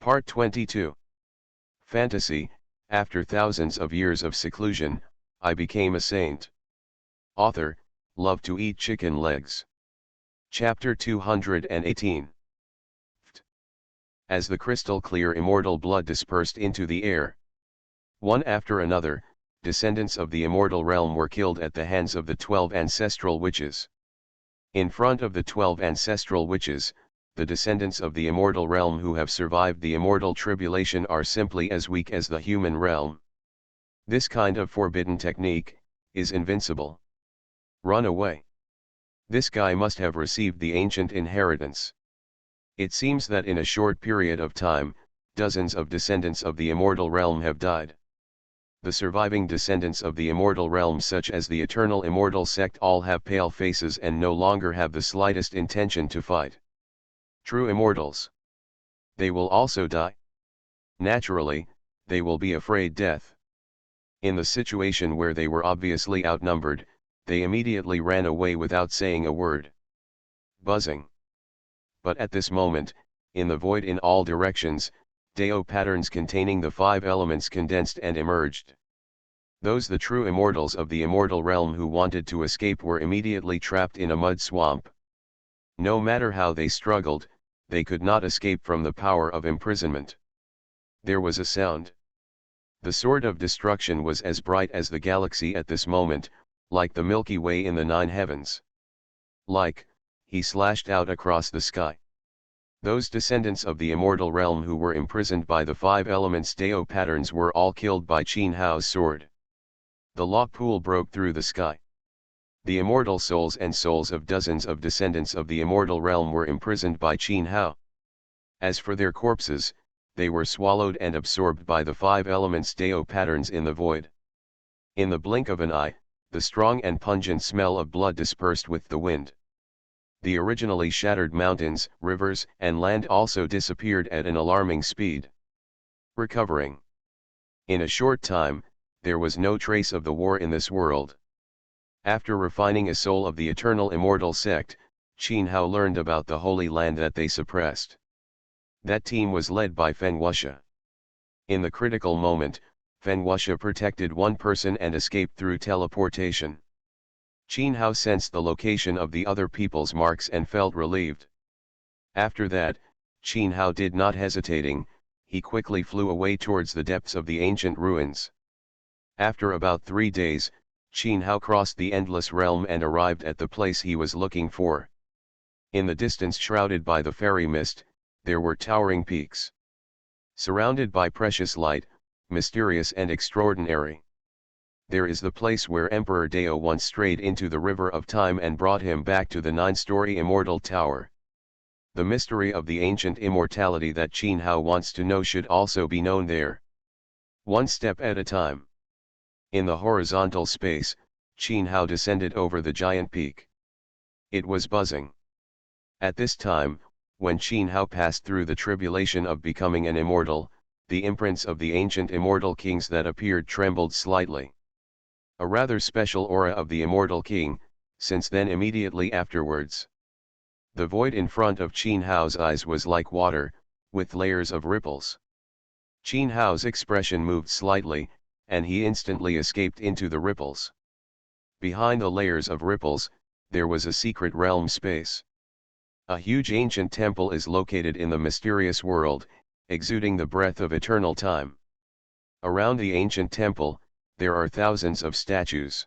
Part 22. Fantasy. After thousands of years of seclusion, I became a saint. Author, love to eat chicken legs. Chapter 218. As the crystal clear immortal blood dispersed into the air, one after another, descendants of the immortal realm were killed at the hands of the 12 ancestral witches. In front of the 12 ancestral witches, the descendants of the immortal realm who have survived the immortal tribulation are simply as weak as the human realm. This kind of forbidden technique is invincible. Run away. This guy must have received the ancient inheritance. It seems that in a short period of time, dozens of descendants of the immortal realm have died. The surviving descendants of the immortal realm, such as the eternal immortal sect, all have pale faces and no longer have the slightest intention to fight. True immortals. They will also die. Naturally, they will be afraid death. In the situation where they were obviously outnumbered, they immediately ran away without saying a word. Buzzing. But at this moment, in the void in all directions, Deo patterns containing the 5 elements condensed and emerged. Those the true immortals of the immortal realm who wanted to escape were immediately trapped in a mud swamp. No matter how they struggled, they could not escape from the power of imprisonment. There was a sound. The sword of destruction was as bright as the galaxy at this moment, like the Milky Way in the 9 heavens. He slashed out across the sky. Those descendants of the immortal realm who were imprisoned by the 5 elements Deo patterns were all killed by Qin Hao's sword. The lock pool broke through the sky. The immortal souls and souls of dozens of descendants of the immortal realm were imprisoned by Qin Hao. As for their corpses, they were swallowed and absorbed by the 5 elements Deo patterns in the void. In the blink of an eye, the strong and pungent smell of blood dispersed with the wind. The originally shattered mountains, rivers, and land also disappeared at an alarming speed. Recovering. In a short time, there was no trace of the war in this world. After refining a soul of the eternal immortal sect, Qin Hao learned about the Holy Land that they suppressed. That team was led by Feng Wuxia. In the critical moment, Feng Wuxia protected one person and escaped through teleportation. Qin Hao sensed the location of the other people's marks and felt relieved. After that, Qin Hao did not hesitating, he quickly flew away towards the depths of the ancient ruins. After about 3 days, Qin Hao crossed the endless realm and arrived at the place he was looking for. In the distance, shrouded by the fairy mist, there were towering peaks. Surrounded by precious light, mysterious and extraordinary. There is the place where Emperor Deo once strayed into the river of time and brought him back to the 9-story immortal tower. The mystery of the ancient immortality that Qin Hao wants to know should also be known there. One step at a time. In the horizontal space, Qin Hao descended over the giant peak. It was buzzing. At this time, when Qin Hao passed through the tribulation of becoming an immortal, the imprints of the ancient immortal kings that appeared trembled slightly. A rather special aura of the immortal king, since then immediately afterwards. The void in front of Qin Hao's eyes was like water, with layers of ripples. Qin Hao's expression moved slightly, and he instantly escaped into the ripples. Behind the layers of ripples, there was a secret realm space. A huge ancient temple is located in the mysterious world, exuding the breath of eternal time. Around the ancient temple, there are thousands of statues.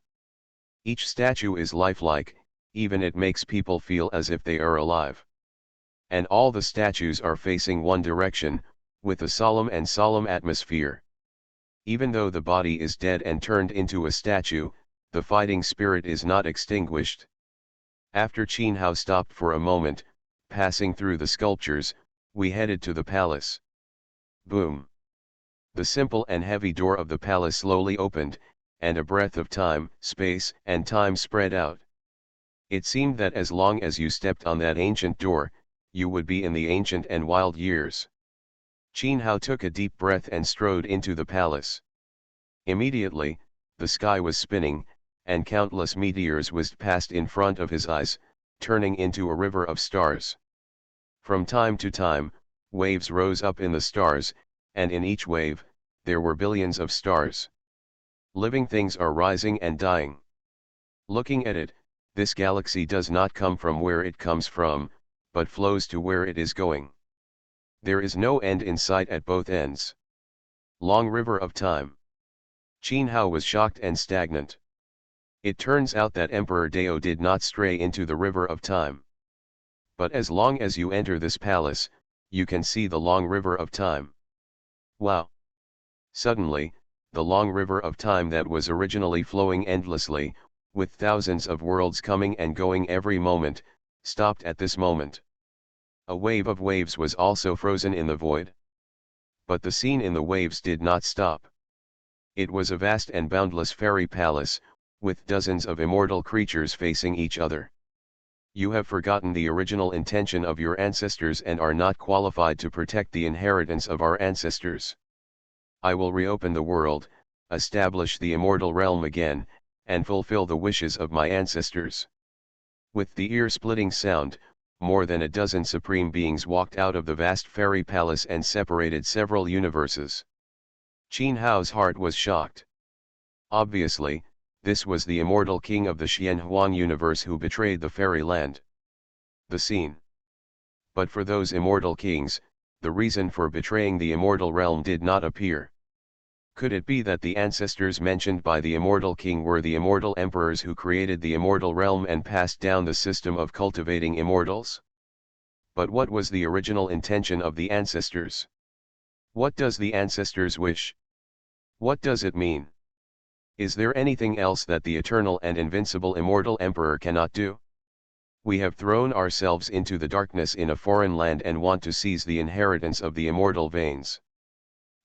Each statue is lifelike, even it makes people feel as if they are alive. And all the statues are facing one direction, with a solemn atmosphere. Even though the body is dead and turned into a statue, the fighting spirit is not extinguished. After Qin Hao stopped for a moment, passing through the sculptures, we headed to the palace. Boom! The simple and heavy door of the palace slowly opened, and a breath of time, space, and time spread out. It seemed that as long as you stepped on that ancient door, you would be in the ancient and wild years. Qin Hao took a deep breath and strode into the palace. Immediately, the sky was spinning, and countless meteors whizzed past in front of his eyes, turning into a river of stars. From time to time, Waves rose up in the stars, and in each wave, there were billions of stars. Living things are rising and dying. Looking at it, this galaxy does not come from where it comes from, but flows to where it is going. There is no end in sight at both ends. Long river of time. Qin Hao was shocked and stagnant. It turns out that Emperor Dao did not stray into the river of time. But as long as you enter this palace, you can see the long river of time. Wow! Suddenly, the long river of time that was originally flowing endlessly, with thousands of worlds coming and going every moment, stopped at this moment. A wave of waves was also frozen in the void. But the scene in the waves did not stop. It was a vast and boundless fairy palace, with dozens of immortal creatures facing each other. You have forgotten the original intention of your ancestors and are not qualified to protect the inheritance of our ancestors. I will reopen the world, establish the immortal realm again, and fulfill the wishes of my ancestors. With the ear-splitting sound, more than a dozen supreme beings walked out of the vast fairy palace and separated several universes. Qin Hao's heart was shocked. Obviously, this was the immortal king of the Xianhuang universe who betrayed the fairy land. The scene. But for those immortal kings, the reason for betraying the immortal realm did not appear. Could it be that the ancestors mentioned by the immortal king were the immortal emperors who created the immortal realm and passed down the system of cultivating immortals? But what was the original intention of the ancestors? What does the ancestors wish? What does it mean? Is there anything else that the eternal and invincible immortal emperor cannot do? We have thrown ourselves into the darkness in a foreign land and want to seize the inheritance of the immortal veins.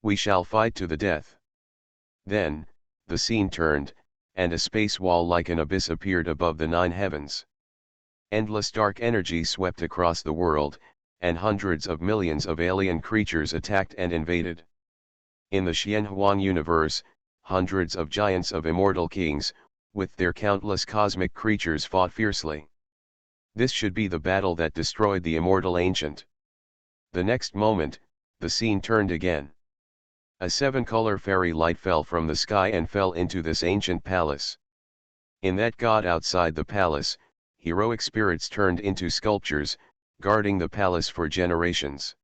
We shall fight to the death. Then, the scene turned, and a space wall like an abyss appeared above the 9 heavens. Endless dark energy swept across the world, and hundreds of millions of alien creatures attacked and invaded. In the Xianhuang universe, hundreds of giants of immortal kings, with their countless cosmic creatures fought fiercely. This should be the battle that destroyed the immortal ancient. The next moment, the scene turned again. A 7-color fairy light fell from the sky and fell into this ancient palace. In that god outside the palace, heroic spirits turned into sculptures, guarding the palace for generations.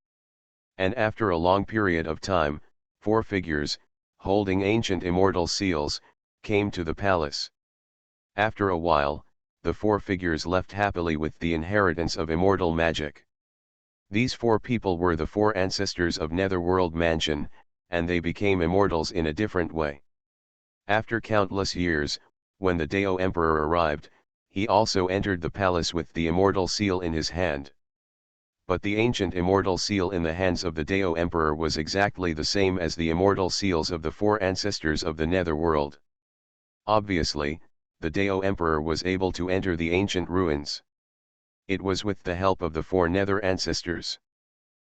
And after a long period of time, 4 figures, holding ancient immortal seals, came to the palace. After a while, the 4 figures left happily with the inheritance of immortal magic. These 4 people were the 4 ancestors of Netherworld Mansion, and they became immortals in a different way. After countless years, when the Dao Emperor arrived, he also entered the palace with the immortal seal in his hand. But the ancient immortal seal in the hands of the Dao Emperor was exactly the same as the immortal seals of the 4 ancestors of the Netherworld. Obviously, the Dao Emperor was able to enter the ancient ruins. It was with the help of the 4 Nether ancestors.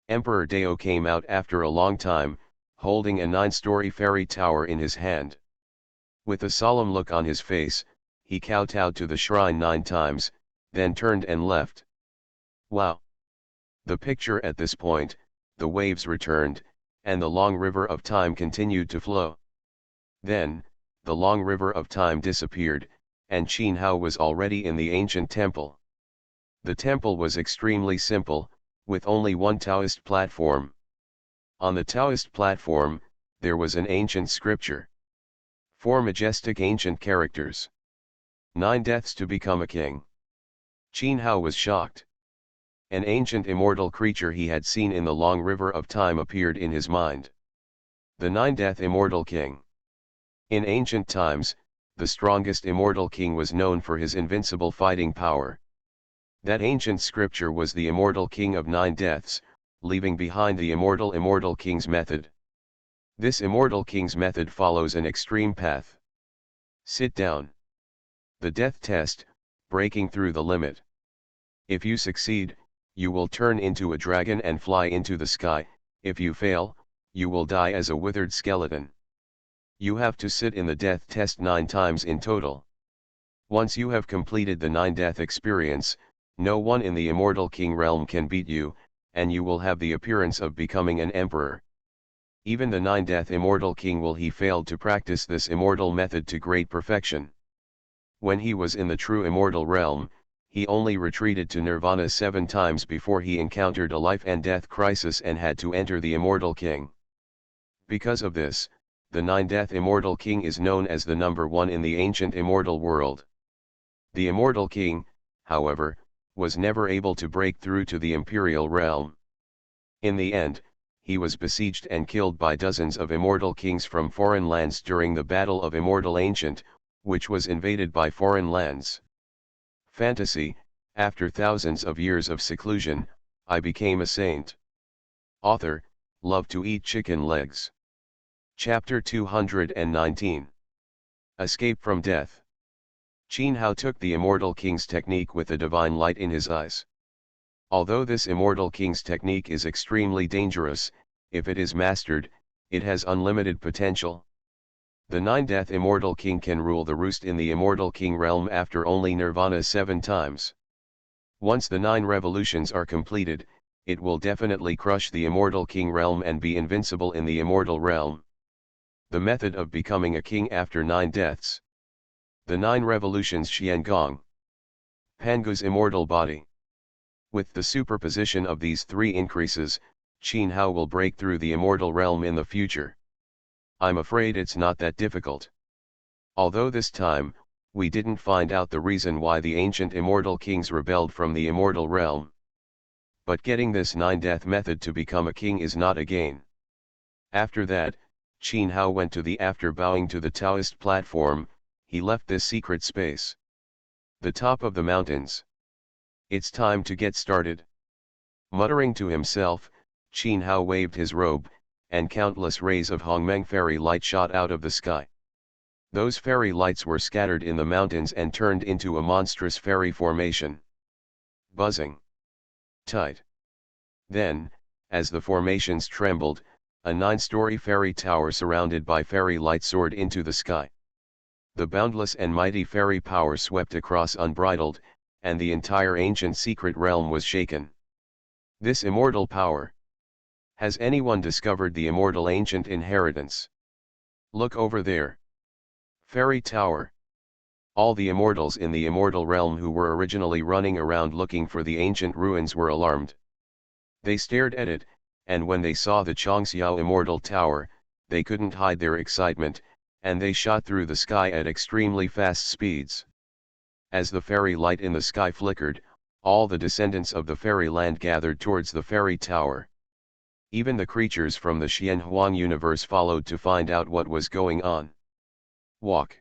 Emperor Dao came out after a long time, holding a 9-story fairy tower in his hand. With a solemn look on his face, he kowtowed to the shrine 9 times, then turned and left. Wow! The picture at this point, the waves returned, and the long river of time continued to flow. Then, the long river of time disappeared, and Qin Hao was already in the ancient temple. The temple was extremely simple, with only one Taoist platform. On the Taoist platform, there was an ancient scripture. 4 majestic ancient characters. 9 deaths to become a king. Qin Hao was shocked. An ancient immortal creature he had seen in the long river of time appeared in his mind. The 9-death immortal king. In ancient times, the strongest immortal king was known for his invincible fighting power. That ancient scripture was the immortal king of 9 deaths, leaving behind the immortal king's method. This immortal king's method follows an extreme path. Sit down. The death test, breaking through the limit. If you succeed, you will turn into a dragon and fly into the sky. If you fail, you will die as a withered skeleton. You have to sit in the death test 9 times in total. Once you have completed the 9-death experience, no one in the immortal king realm can beat you, and you will have the appearance of becoming an emperor. Even the 9th immortal king he failed to practice this immortal method to great perfection. When he was in the true immortal realm, he only retreated to nirvana 7 times before he encountered a life and death crisis and had to enter the immortal king. Because of this, the 9th immortal king is known as the number 1 in the ancient immortal world. The immortal king, however, was never able to break through to the imperial realm. In the end, he was besieged and killed by dozens of immortal kings from foreign lands during the Battle of Immortal Ancient, which was invaded by foreign lands. Fantasy: after thousands of years of seclusion, I became a saint. Author: love to eat chicken legs. Chapter 219. Escape from Death. Qin Hao took the immortal king's technique with the divine light in his eyes. Although this immortal king's technique is extremely dangerous, if it is mastered, it has unlimited potential. The 9th immortal king can rule the roost in the immortal king realm after only nirvana 7 times. Once the 9 revolutions are completed, it will definitely crush the immortal king realm and be invincible in the immortal realm. The method of becoming a king after 9 deaths. The 9 revolutions: Xiangong. Pangu's immortal body. With the superposition of these 3 increases, Qin Hao will break through the immortal realm in the future. I'm afraid it's not that difficult. Although this time, we didn't find out the reason why the ancient immortal kings rebelled from the immortal realm. But getting this 9-death method to become a king is not a gain. After that, Qin Hao went to the after bowing to the Taoist platform, he left this secret space. The top of the mountains. It's time to get started. Muttering to himself, Qin Hao waved his robe, and countless rays of Hongmeng fairy light shot out of the sky. Those fairy lights were scattered in the mountains and turned into a monstrous fairy formation. Buzzing. Tight. Then, as the formations trembled, a 9-story fairy tower surrounded by fairy light soared into the sky. The boundless and mighty fairy power swept across unbridled, and the entire ancient secret realm was shaken. This immortal power. Has anyone discovered the immortal ancient inheritance? Look over there. Fairy tower. All the immortals in the immortal realm who were originally running around looking for the ancient ruins were alarmed. They stared at it, and when they saw the Chongxiao immortal tower, they couldn't hide their excitement, and they shot through the sky at extremely fast speeds. As the fairy light in the sky flickered, all the descendants of the fairy land gathered towards the fairy tower. Even the creatures from the Xianhuang universe followed to find out what was going on. Walk.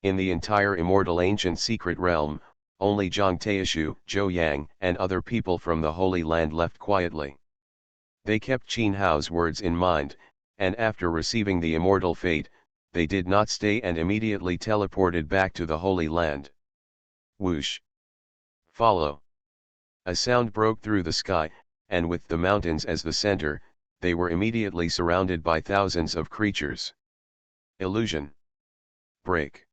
In the entire immortal ancient secret realm, only Zhang Taishu, Zhou Yang, and other people from the Holy Land left quietly. They kept Qin Hao's words in mind, and after receiving the immortal fate, they did not stay and immediately teleported back to the Holy Land. Whoosh! Follow! A sound broke through the sky, and with the mountains as the center, they were immediately surrounded by thousands of creatures. Illusion. Break.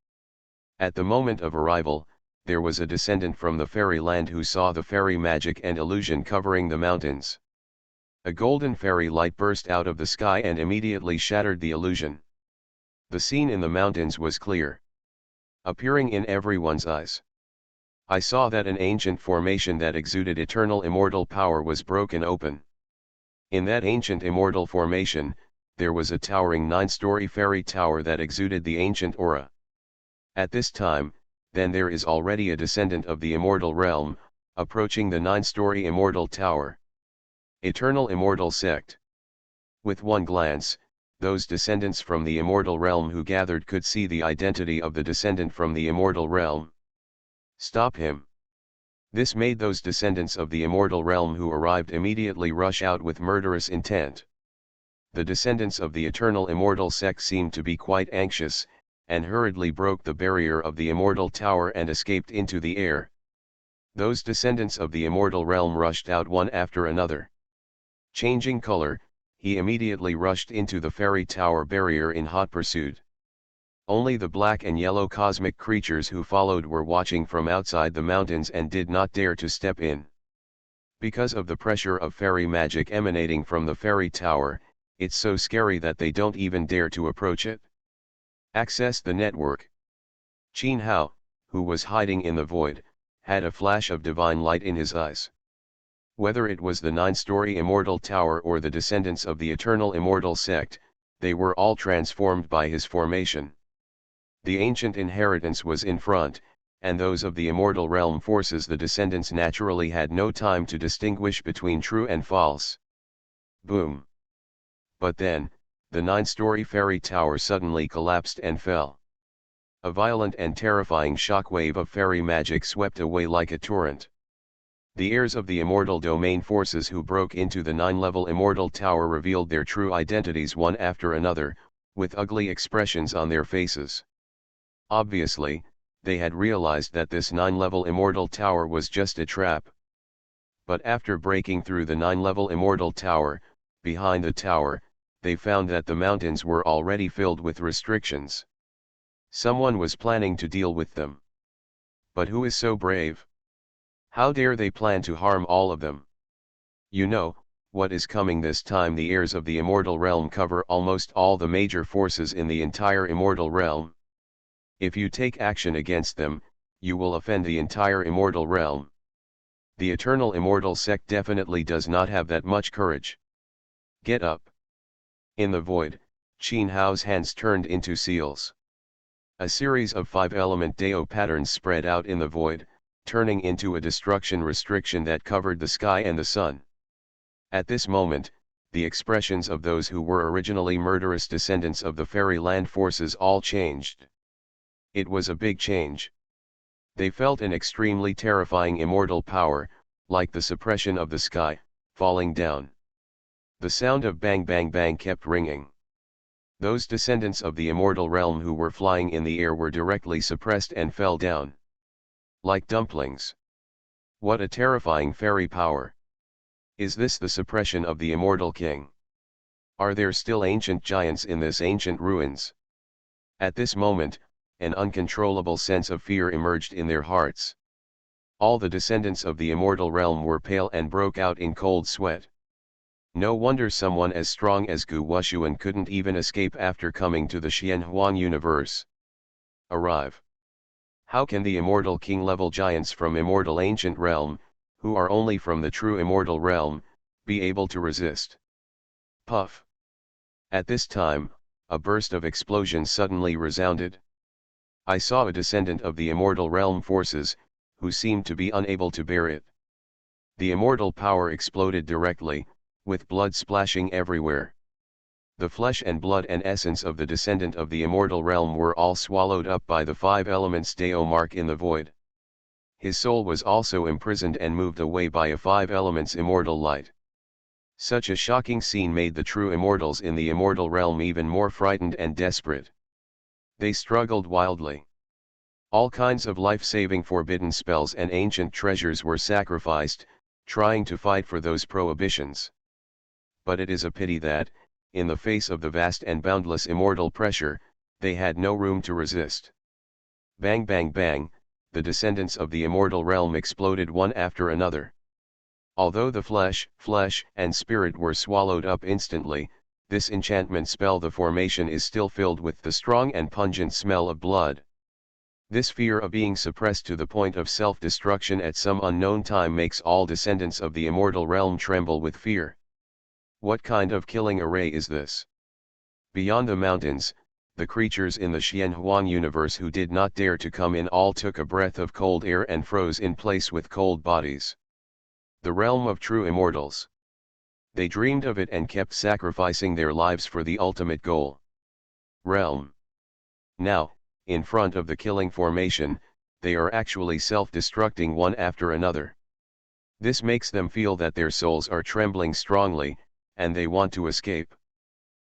At the moment of arrival, there was a descendant from the fairy land who saw the fairy magic and illusion covering the mountains. A golden fairy light burst out of the sky and immediately shattered the illusion. The scene in the mountains was clear, appearing in everyone's eyes. I saw that an ancient formation that exuded eternal immortal power was broken open. In that ancient immortal formation, there was a towering 9-story fairy tower that exuded the ancient aura. At this time, then there is already a descendant of the immortal realm, approaching the 9-story immortal tower. Eternal immortal sect. With one glance, those descendants from the immortal realm who gathered could see the identity of the descendant from the immortal realm. Stop him. This made those descendants of the immortal realm who arrived immediately rush out with murderous intent. The descendants of the eternal immortal sect seemed to be quite anxious, and hurriedly broke the barrier of the immortal tower and escaped into the air. Those descendants of the immortal realm rushed out one after another. Changing color, he immediately rushed into the fairy tower barrier in hot pursuit. Only the black and yellow cosmic creatures who followed were watching from outside the mountains and did not dare to step in. Because of the pressure of fairy magic emanating from the fairy tower, it's so scary that they don't even dare to approach it. Access the network. Qin Hao, who was hiding in the void, had a flash of divine light in his eyes. Whether it was the 9-story immortal tower or the descendants of the eternal immortal sect, they were all transformed by his formation. The ancient inheritance was in front, and those of the immortal realm forces the descendants naturally had no time to distinguish between true and false. Boom! But then, the 9-story fairy tower suddenly collapsed and fell. A violent and terrifying shockwave of fairy magic swept away like a torrent. The heirs of the immortal domain forces who broke into the 9-level immortal tower revealed their true identities one after another, with ugly expressions on their faces. Obviously, they had realized that this 9-level immortal tower was just a trap. But after breaking through the 9-level immortal tower, behind the tower, they found that the mountains were already filled with restrictions. Someone was planning to deal with them. But who is so brave? How dare they plan to harm all of them? You know, what is coming this time. The heirs of the immortal realm cover almost all the major forces in the entire immortal realm. If you take action against them, you will offend the entire immortal realm. The eternal immortal sect definitely does not have that much courage. Get up. In the void, Qin Hao's hands turned into seals. A series of 5-element Dao patterns spread out in the void, turning into a destruction restriction that covered the sky and the sun. At this moment, the expressions of those who were originally murderous descendants of the fairy land forces all changed. It was a big change. They felt an extremely terrifying immortal power, like the suppression of the sky, falling down. The sound of bang bang bang kept ringing. Those descendants of the immortal realm who were flying in the air were directly suppressed and fell down. Like dumplings. What a terrifying fairy power. Is this the suppression of the immortal king? Are there still ancient giants in this ancient ruins? At this moment, an uncontrollable sense of fear emerged in their hearts. All the descendants of the immortal realm were pale and broke out in cold sweat. No wonder someone as strong as Gu Wushuan couldn't even escape after coming to the Xianhuan universe. Arrive. How can the immortal king-level giants from immortal ancient realm, who are only from the true immortal realm, be able to resist? Puff. At this time, a burst of explosions suddenly resounded. I saw a descendant of the immortal realm forces, who seemed to be unable to bear it. The immortal power exploded directly, with blood splashing everywhere. The flesh and blood and essence of the descendant of the immortal realm were all swallowed up by the 5 elements Dao mark in the void. His soul was also imprisoned and moved away by a 5 elements immortal light. Such a shocking scene made the true immortals in the immortal realm even more frightened and desperate. They struggled wildly. All kinds of life-saving forbidden spells and ancient treasures were sacrificed, trying to fight for those prohibitions. But it is a pity that, in the face of the vast and boundless immortal pressure, they had no room to resist. Bang bang bang, the descendants of the immortal realm exploded one after another. Although the flesh, and spirit were swallowed up instantly, this enchantment spell, the formation, is still filled with the strong and pungent smell of blood. This fear of being suppressed to the point of self-destruction at some unknown time makes all descendants of the immortal realm tremble with fear. What kind of killing array is this? Beyond the mountains, the creatures in the Xianhuan universe who did not dare to come in all took a breath of cold air and froze in place with cold bodies. The realm of true immortals. They dreamed of it and kept sacrificing their lives for the ultimate goal. Realm. Now, in front of the killing formation, they are actually self-destructing one after another. This makes them feel that their souls are trembling strongly, and they want to escape.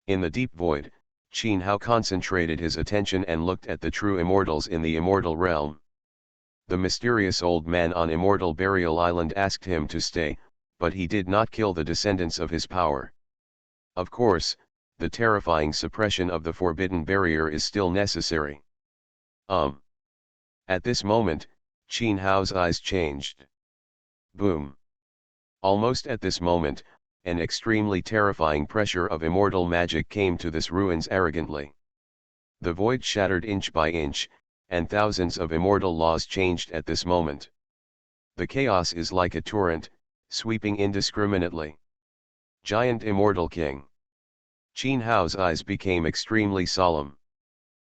In the deep void, Qin Hao concentrated his attention and looked at the true immortals in the immortal realm. The mysterious old man on Immortal Burial Island asked him to stay, but he did not kill the descendants of his power. Of course, the terrifying suppression of the forbidden barrier is still necessary. At this moment, Qin Hao's eyes changed. Boom. Almost at this moment, an extremely terrifying pressure of immortal magic came to this ruins arrogantly. The void shattered inch by inch, and thousands of immortal laws changed at this moment. The chaos is like a torrent, sweeping indiscriminately. Giant Immortal King. Qin Hao's eyes became extremely solemn.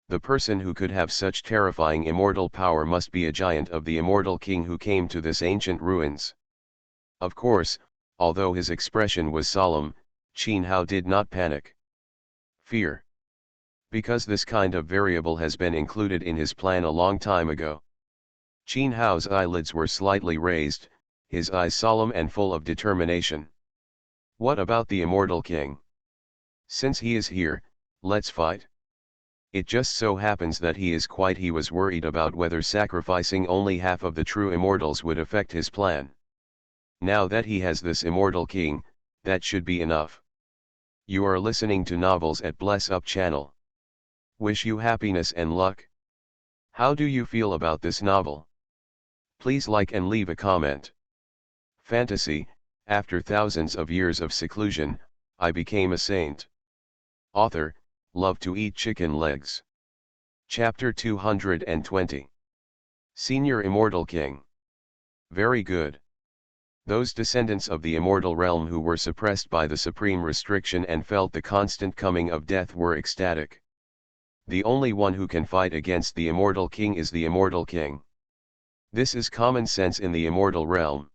The person who could have such terrifying immortal power must be a giant of the Immortal King who came to this ancient ruins. Of course, although his expression was solemn, Qin Hao did not panic. Fear. Because this kind of variable has been included in his plan a long time ago. Qin Hao's eyelids were slightly raised, his eyes solemn and full of determination. What about the Immortal King? Since he is here, let's fight. It just so happens that he was worried about whether sacrificing only half of the true immortals would affect his plan. Now that he has this Immortal King, that should be enough. You are listening to Novels at Bless Up channel. Wish you happiness and luck. How do you feel about this novel? Please like and leave a comment. Fantasy, after thousands of years of seclusion, I became a saint. Author, love to eat chicken legs. Chapter 220. Senior Immortal King. Very good. Those descendants of the immortal realm who were suppressed by the supreme restriction and felt the constant coming of death were ecstatic. The only one who can fight against the Immortal King is the Immortal King. This is common sense in the immortal realm.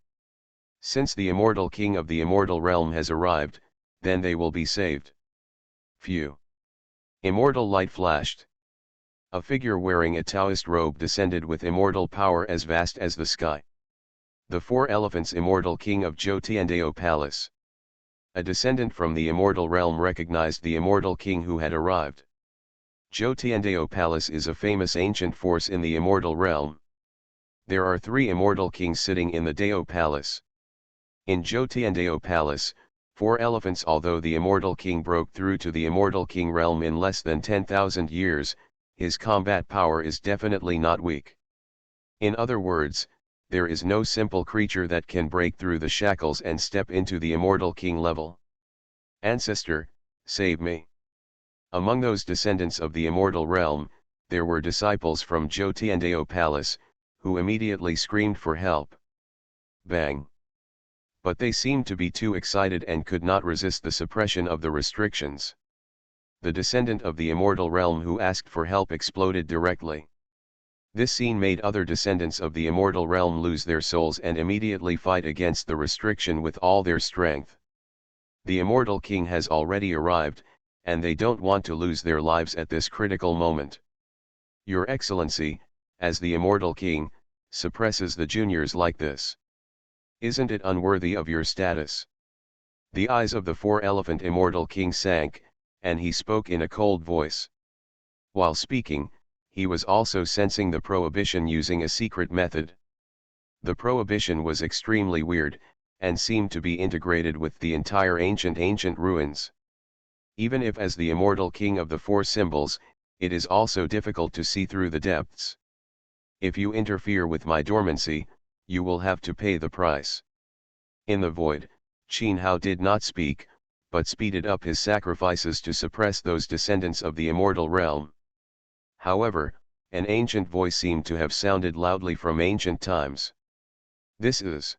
Since the Immortal King of the immortal realm has arrived, then they will be saved. Phew. Immortal light flashed. A figure wearing a Taoist robe descended with immortal power as vast as the sky. The four elephants Immortal King of Zhou Palace. A descendant from the immortal realm recognized the Immortal King who had arrived. Zhou Palace is a famous ancient force in the immortal realm. There are 3 immortal kings sitting in the Dao Palace. In Zhou Palace, 4 elephants. Although the Immortal King broke through to the Immortal King realm in less than 10,000 years, his combat power is definitely not weak. In other words, there is no simple creature that can break through the shackles and step into the Immortal King level. Ancestor, save me. Among those descendants of the immortal realm, there were disciples from Zhou Palace, who immediately screamed for help. Bang. But they seemed to be too excited and could not resist the suppression of the restrictions. The descendant of the immortal realm who asked for help exploded directly. This scene made other descendants of the immortal realm lose their souls and immediately fight against the restriction with all their strength. The Immortal King has already arrived, and they don't want to lose their lives at this critical moment. Your Excellency, as the Immortal King, suppresses the juniors like this. Isn't it unworthy of your status? The eyes of the 4-elephant Immortal King sank, and he spoke in a cold voice. While speaking, he was also sensing the prohibition using a secret method. The prohibition was extremely weird, and seemed to be integrated with the entire ancient ruins. Even if as the Immortal King of the 4 symbols, it is also difficult to see through the depths. If you interfere with my dormancy, you will have to pay the price. In the void, Qin Hao did not speak, but speeded up his sacrifices to suppress those descendants of the immortal realm. However, an ancient voice seemed to have sounded loudly from ancient times. This is.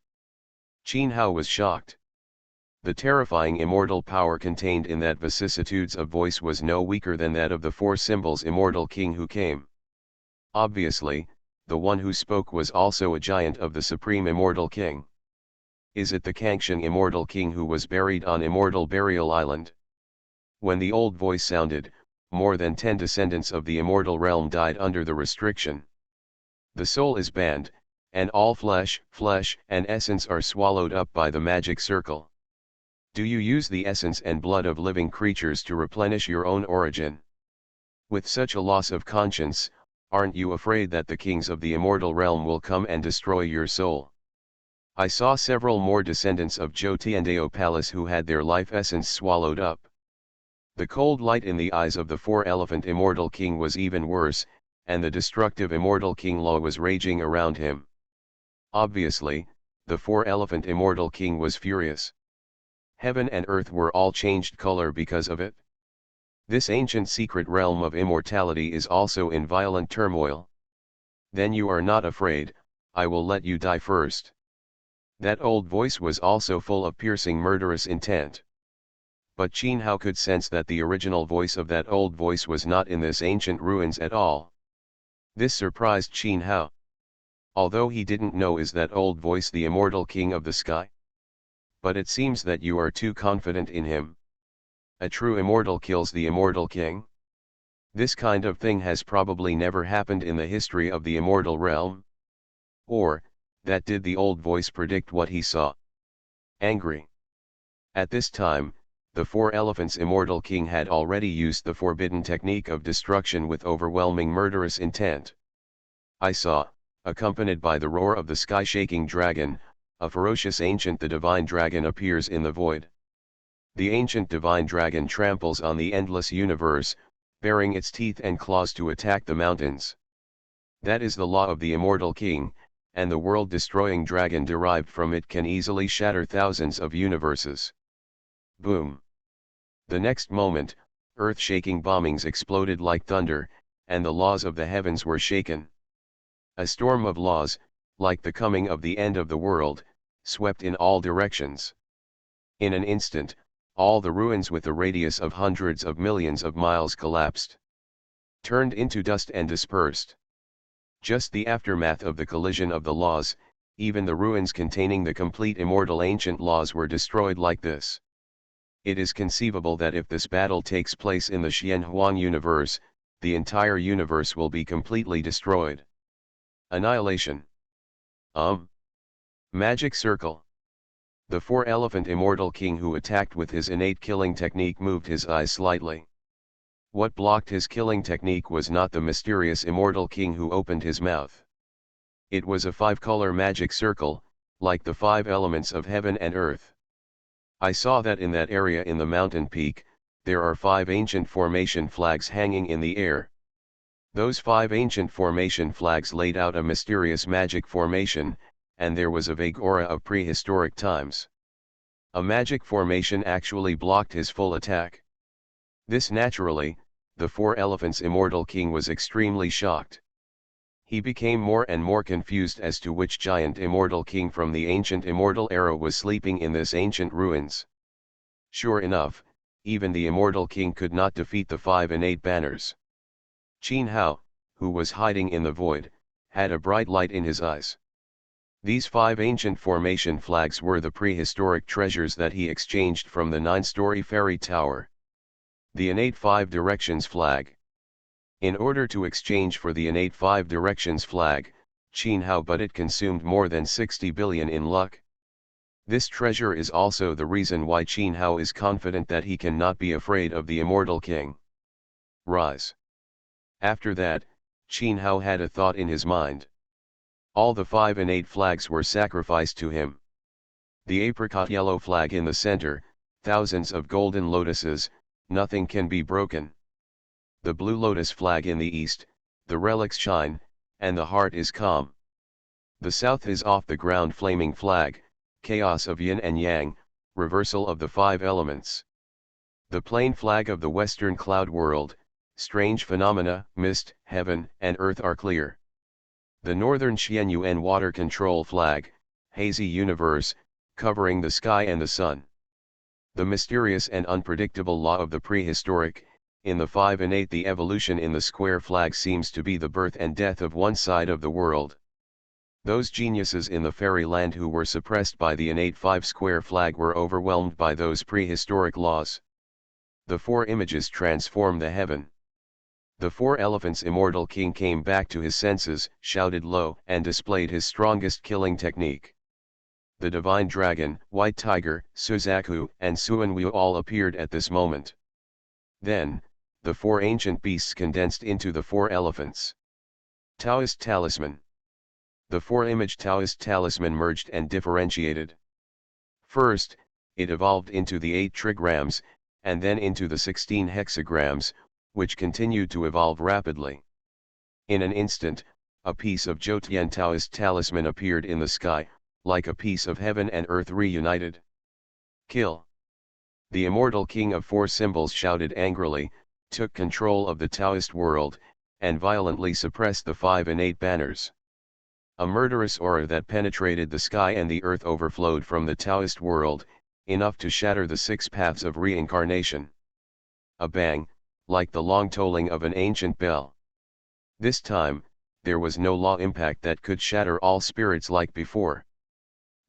Qin Hao was shocked. The terrifying immortal power contained in that vicissitudes of voice was no weaker than that of the 4 symbols Immortal King who came. Obviously, the one who spoke was also a giant of the Supreme Immortal King. Is it the Kangxiang Immortal King who was buried on Immortal Burial Island? When the old voice sounded, more than 10 descendants of the immortal realm died under the restriction. The soul is banned, and all flesh, and essence are swallowed up by the magic circle. Do you use the essence and blood of living creatures to replenish your own origin? With such a loss of conscience, aren't you afraid that the kings of the immortal realm will come and destroy your soul? I saw several more descendants of Zhou Palace who had their life essence swallowed up. The cold light in the eyes of the 4-elephant Immortal King was even worse, and the destructive Immortal King Law was raging around him. Obviously, the four-elephant immortal king was furious. Heaven and earth were all changed color because of it. This ancient secret realm of immortality is also in violent turmoil. Then you are not afraid, I will let you die first. That old voice was also full of piercing murderous intent. But Qin Hao could sense that the original voice of that old voice was not in this ancient ruins at all. This surprised Qin Hao. Although he didn't know is that old voice the immortal king of the sky. But it seems that you are too confident in him. A true immortal kills the immortal king? This kind of thing has probably never happened in the history of the immortal realm. Or, that did the old voice predict what he saw? Angry. At this time, the four elephants' immortal king had already used the forbidden technique of destruction with overwhelming murderous intent. I saw, accompanied by the roar of the sky-shaking dragon, a ferocious ancient the divine dragon appears in the void. The ancient divine dragon tramples on the endless universe, baring its teeth and claws to attack the mountains. That is the law of the immortal king, and the world-destroying dragon derived from it can easily shatter thousands of universes. Boom! The next moment, earth-shaking bombings exploded like thunder, and the laws of the heavens were shaken. A storm of laws, like the coming of the end of the world, swept in all directions. In an instant, all the ruins with a radius of hundreds of millions of miles collapsed, turned into dust and dispersed. Just the aftermath of the collision of the laws, even the ruins containing the complete immortal ancient laws were destroyed like this. It is conceivable that if this battle takes place in the Xianhuang universe, the entire universe will be completely destroyed. Annihilation. Magic circle. The four-elephant immortal king who attacked with his innate killing technique moved his eyes slightly. What blocked his killing technique was not the mysterious immortal king who opened his mouth. It was a five-color magic circle, like the five elements of heaven and earth. I saw that in that area in the mountain peak, there are five ancient formation flags hanging in the air. Those five ancient formation flags laid out a mysterious magic formation, and there was a vague aura of prehistoric times. A magic formation actually blocked his full attack. This naturally, the four elephants' immortal king was extremely shocked. He became more and more confused as to which giant immortal king from the ancient immortal era was sleeping in this ancient ruins. Sure enough, even the immortal king could not defeat the five innate banners. Qin Hao, who was hiding in the void, had a bright light in his eyes. These five ancient formation flags were the prehistoric treasures that he exchanged from the nine-story fairy tower. The innate five directions flag. In order to exchange for the innate five directions flag, Qin Hao but it consumed more than 60 billion in luck. This treasure is also the reason why Qin Hao is confident that he cannot be afraid of the immortal king. Rise. After that, Qin Hao had a thought in his mind. All the five innate flags were sacrificed to him. The apricot yellow flag in the center, thousands of golden lotuses, nothing can be broken. The blue lotus flag in the east, the relics shine, and the heart is calm. The south is off the ground flaming flag, chaos of yin and yang, reversal of the five elements. The plain flag of the western cloud world, strange phenomena, mist, heaven, and earth are clear. The northern Xianyuan water control flag, hazy universe, covering the sky and the sun. The mysterious and unpredictable law of the prehistoric, in the five innate the evolution in the square flag seems to be the birth and death of one side of the world. Those geniuses in the fairyland who were suppressed by the innate five square flag were overwhelmed by those prehistoric laws. The four images transform the heaven. The four elephants' immortal king came back to his senses, shouted low, and displayed his strongest killing technique. The divine dragon, white tiger, Suzaku, and Suanwu all appeared at this moment. Then, the four ancient beasts condensed into the four elephants. Taoist talisman. The four-image Taoist talisman merged and differentiated. First, it evolved into the 8 trigrams, and then into the 16 hexagrams, which continued to evolve rapidly. In an instant, a piece of Jyotian Taoist talisman appeared in the sky, like a piece of heaven and earth reunited. Kill! The immortal king of four symbols shouted angrily, took control of the Taoist world, and violently suppressed the 5 and 8 banners. A murderous aura that penetrated the sky and the earth overflowed from the Taoist world, enough to shatter the 6 paths of reincarnation. A bang, like the long tolling of an ancient bell. This time, there was no law impact that could shatter all spirits like before.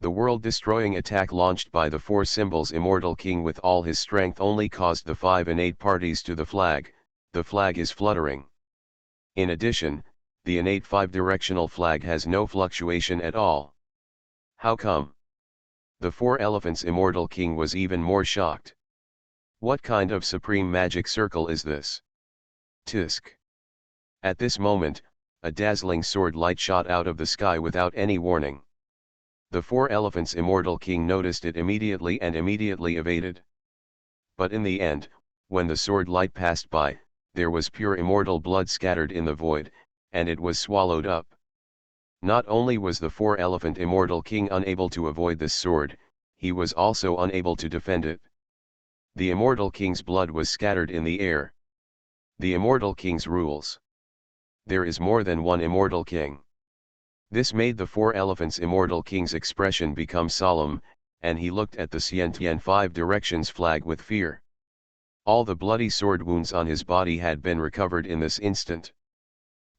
The world-destroying attack launched by the four symbols immortal king with all his strength only caused the 5 and 8 parties to the flag is fluttering. In addition, the innate 5-directional flag has no fluctuation at all. How come? The four elephants immortal king was even more shocked. What kind of supreme magic circle is this? Tisk. At this moment, a dazzling sword light shot out of the sky without any warning. The four elephants immortal king noticed it immediately and immediately evaded. But in the end, when the sword light passed by, there was pure immortal blood scattered in the void, and it was swallowed up. Not only was the four-elephant immortal king unable to avoid this sword, he was also unable to defend it. The immortal king's blood was scattered in the air. The immortal king's rules. There is more than one immortal king. This made the four elephants immortal king's expression become solemn, and he looked at the Xiantian 5 directions flag with fear. All the bloody sword wounds on his body had been recovered in this instant.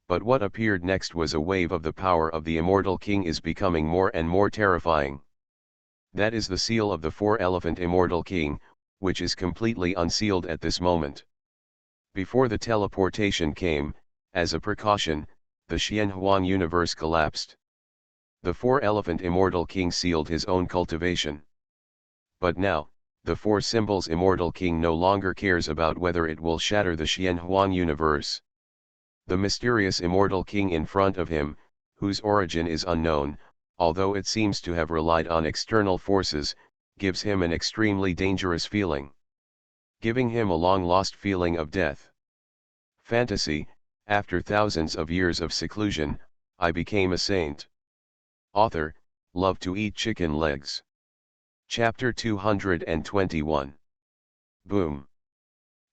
But what appeared next was a wave of the power of the immortal king is becoming more and more terrifying. That is the seal of the four-elephant immortal king, which is completely unsealed at this moment. Before the teleportation came, as a precaution, the Xianhuang universe collapsed. The four-elephant immortal king sealed his own cultivation. But now, the four symbols immortal king no longer cares about whether it will shatter the Xianhuang universe. The mysterious immortal king in front of him, whose origin is unknown, although it seems to have relied on external forces, gives him an extremely dangerous feeling. Giving him a long-lost feeling of death. Fantasy, after thousands of years of seclusion, I became a saint. Author, love to eat chicken legs. Chapter 221. Boom.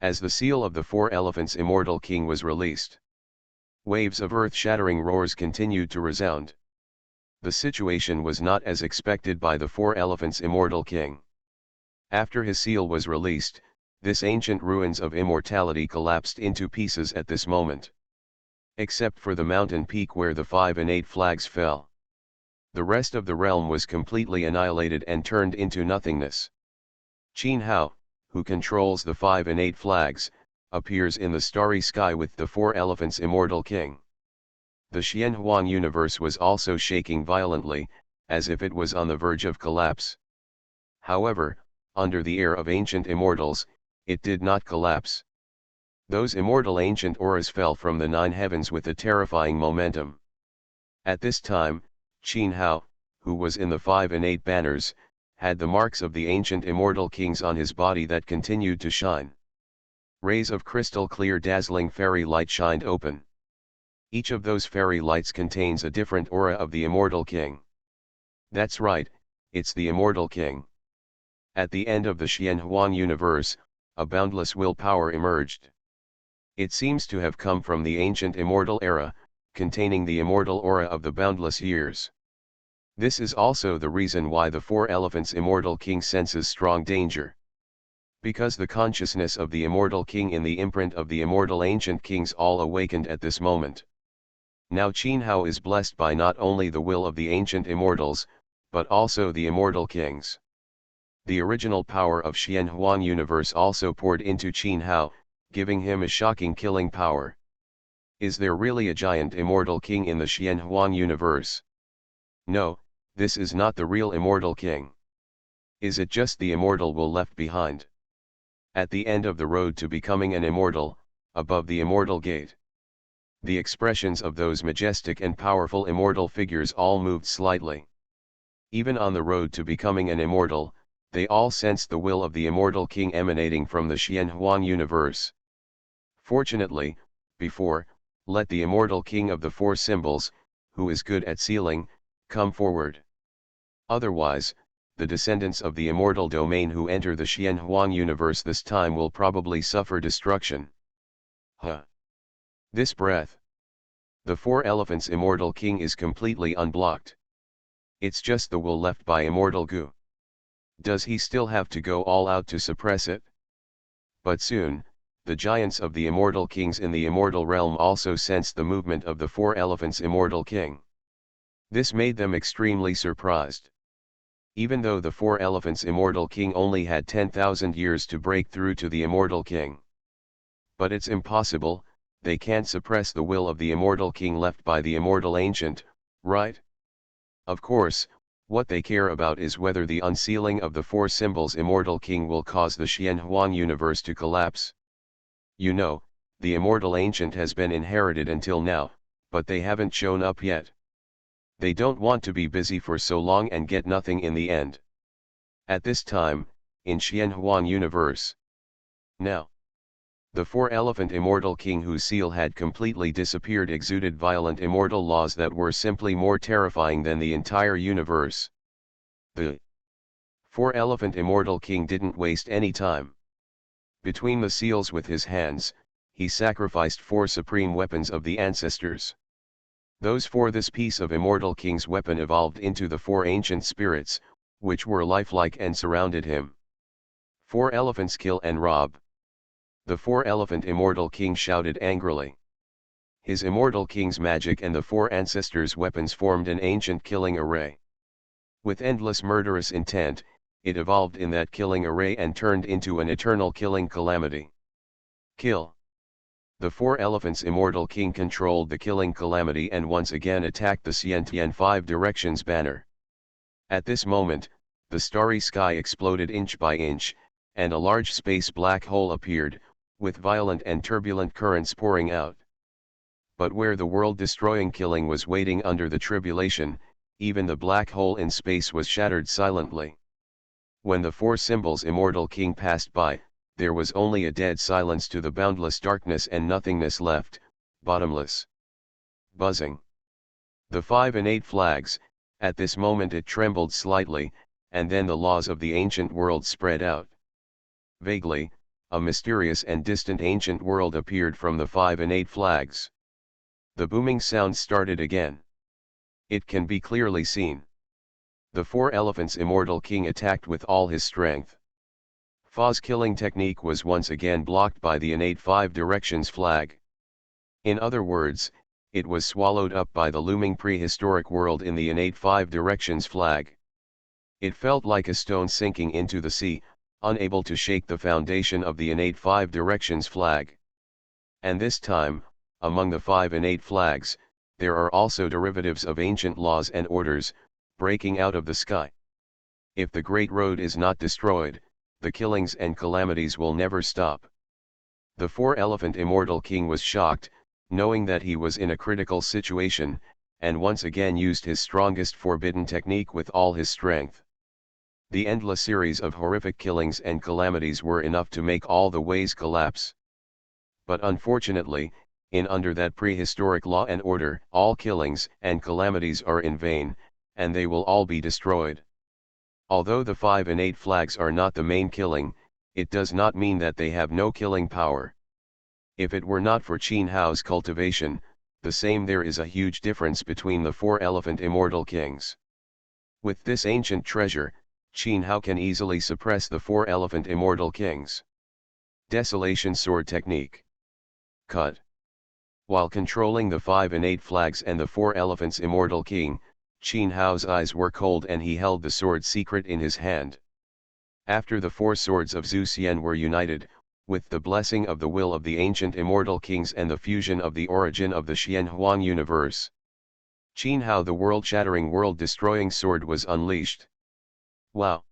As the seal of the four elephants immortal king was released, waves of earth-shattering roars continued to resound. The situation was not as expected by the four elephants immortal king. After his seal was released, this ancient ruins of immortality collapsed into pieces at this moment. Except for the mountain peak where the 5 and 8 flags fell. The rest of the realm was completely annihilated and turned into nothingness. Qin Hao, who controls the 5 and 8 flags, appears in the starry sky with the four elephants immortal king. The Xianhuang universe was also shaking violently, as if it was on the verge of collapse. However, under the air of ancient immortals, it did not collapse. Those immortal ancient auras fell from the 9 heavens with a terrifying momentum. At this time, Qin Hao, who was in the 5 and 8 banners, had the marks of the ancient immortal kings on his body that continued to shine. Rays of crystal clear dazzling fairy light shined open. Each of those fairy lights contains a different aura of the immortal king. That's right, it's the immortal king. At the end of the Xianhuang universe, a boundless willpower emerged. It seems to have come from the ancient immortal era, containing the immortal aura of the boundless years. This is also the reason why the four elephants immortal king senses strong danger. Because the consciousness of the immortal king in the imprint of the immortal ancient kings all awakened at this moment. Now Qin Hao is blessed by not only the will of the ancient immortals, but also the immortal kings. The original power of Xianhuang universe also poured into Qin Hao, giving him a shocking killing power. Is there really a giant immortal king in the Xianhuang universe? No, this is not the real immortal king. Is it just the immortal will left behind? At the end of the road to becoming an immortal, above the immortal gate. The expressions of those majestic and powerful immortal figures all moved slightly. Even on the road to becoming an immortal, they all sensed the will of the immortal king emanating from the Xianhuang universe. Fortunately, before, let the immortal king of the four symbols, who is good at sealing, come forward. Otherwise, the descendants of the immortal domain who enter the Xianhuang universe this time will probably suffer destruction. Huh. This breath. The Four Elephants Immortal King is completely unblocked. It's just the will left by Immortal Gu. Does he still have to go all out to suppress it? But soon, the giants of the Immortal Kings in the Immortal Realm also sensed the movement of the Four Elephants Immortal King. This made them extremely surprised. Even though the Four Elephants Immortal King only had 10,000 years to break through to the Immortal King. But it's impossible, they can't suppress the will of the Immortal King left by the Immortal Ancient, right? Of course, what they care about is whether the unsealing of the four symbols Immortal King will cause the Xianhuang universe to collapse. You know, the Immortal Ancient has been inherited until now, but they haven't shown up yet. They don't want to be busy for so long and get nothing in the end. At this time, in Xianhuang universe. Now. The Four-Elephant Immortal King whose seal had completely disappeared exuded violent immortal laws that were simply more terrifying than the entire universe. The Four-Elephant Immortal King didn't waste any time. Between the seals with his hands, he sacrificed four supreme weapons of the ancestors. This piece of Immortal King's weapon evolved into the four ancient spirits, which were lifelike and surrounded him. Four elephants kill and rob. The Four-Elephant Immortal King shouted angrily. His Immortal King's magic and the four ancestors' weapons formed an ancient killing array. With endless murderous intent, it evolved in that killing array and turned into an eternal killing calamity. Kill. The Four Elephants Immortal King controlled the killing calamity and once again attacked the Xiantian Five Directions banner. At this moment, the starry sky exploded inch by inch, and a large space black hole appeared, with violent and turbulent currents pouring out. But where the world-destroying killing was waiting under the tribulation, even the black hole in space was shattered silently. When the four symbols Immortal King passed by, there was only a dead silence to the boundless darkness and nothingness left, bottomless. Buzzing. The 5 and 8 flags, at this moment it trembled slightly, and then the laws of the ancient world spread out. Vaguely, a mysterious and distant ancient world appeared from the 5 and 8 flags. The booming sound started again. It can be clearly seen. The Four Elephants Immortal King attacked with all his strength. Fa's killing technique was once again blocked by the innate 5 Directions flag. In other words, it was swallowed up by the looming prehistoric world in the innate 5 Directions flag. It felt like a stone sinking into the sea, unable to shake the foundation of the innate 5 Directions flag. And this time, among the 5 and 8 flags, there are also derivatives of ancient laws and orders, breaking out of the sky. If the Great Road is not destroyed, the killings and calamities will never stop. The Four-Elephant Immortal King was shocked, knowing that he was in a critical situation, and once again used his strongest forbidden technique with all his strength. The endless series of horrific killings and calamities were enough to make all the ways collapse. But unfortunately, under that prehistoric law and order, all killings and calamities are in vain, and they will all be destroyed. Although the 5 and 8 flags are not the main killing, it does not mean that they have no killing power. If it were not for Qin Hao's cultivation, there is a huge difference between the Four Elephant Immortal Kings. With this ancient treasure, Qin Hao can easily suppress the Four Elephant Immortal Kings. Desolation Sword Technique. Cut. While controlling the 5 and 8 flags and the Four Elephants Immortal King, Qin Hao's eyes were cold and he held the sword secret in his hand. After the four swords of Zhu Xian were united, with the blessing of the will of the ancient Immortal Kings and the fusion of the origin of the Xianhuang universe, Qin Hao the world-shattering world-destroying sword was unleashed. Wow!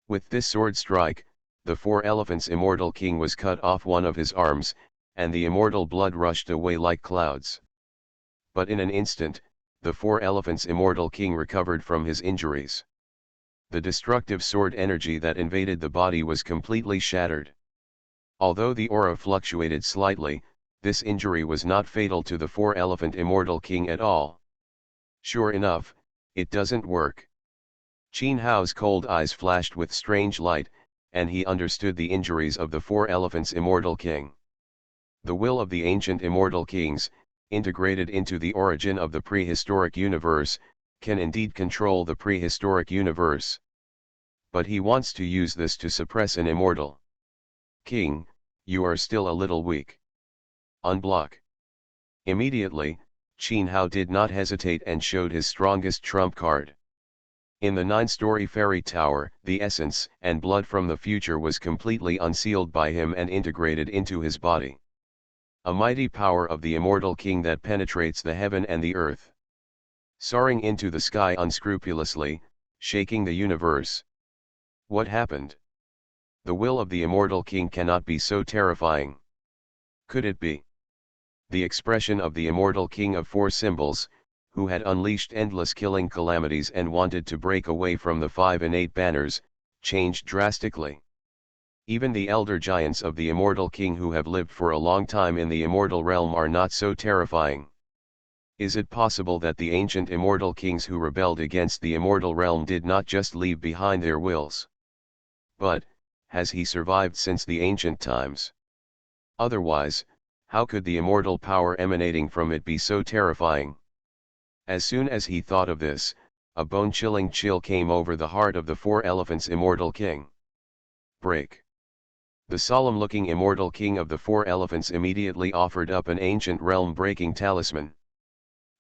With this sword strike, the Four Elephants Immortal King was cut off one of his arms, and the immortal blood rushed away like clouds. But in an instant, the Four Elephants Immortal King recovered from his injuries. The destructive sword energy that invaded the body was completely shattered. Although the aura fluctuated slightly, this injury was not fatal to the Four Elephant Immortal King at all. Sure enough, it doesn't work. Qin Hao's cold eyes flashed with strange light, and he understood the injuries of the four elephants' immortal king. The will of the ancient immortal kings, integrated into the origin of the prehistoric universe, can indeed control the prehistoric universe. But he wants to use this to suppress an immortal king. You are still a little weak. Unblock. Immediately, Qin Hao did not hesitate and showed his strongest trump card. In the 9-story fairy tower, the essence and blood from the future was completely unsealed by him and integrated into his body. A mighty power of the immortal king that penetrates the heaven and the earth. Soaring into the sky unscrupulously, shaking the universe. What happened? The will of the immortal king cannot be so terrifying. Could it be? The expression of the immortal king of four symbols, who had unleashed endless killing calamities and wanted to break away from the 5 and 8 banners, changed drastically. Even the elder giants of the immortal king who have lived for a long time in the immortal realm are not so terrifying. Is it possible that the ancient immortal kings who rebelled against the immortal realm did not just leave behind their wills? But, has he survived since the ancient times? Otherwise, how could the immortal power emanating from it be so terrifying? As soon as he thought of this, a bone-chilling chill came over the heart of the four elephants' immortal king. Break. The solemn-looking immortal king of the four elephants immediately offered up an ancient realm-breaking talisman.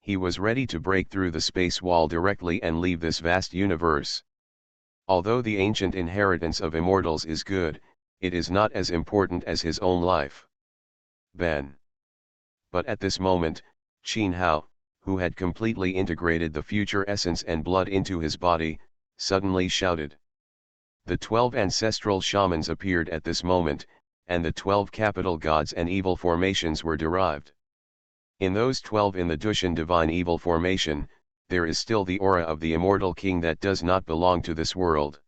He was ready to break through the space wall directly and leave this vast universe. Although the ancient inheritance of immortals is good, it is not as important as his own life. Ben. But at this moment, Qin Hao, who had completely integrated the future essence and blood into his body, suddenly shouted. The 12 ancestral shamans appeared at this moment, and the 12 capital gods and evil formations were derived. In those 12 in the Dushan divine evil formation, there is still the aura of the immortal king that does not belong to this world.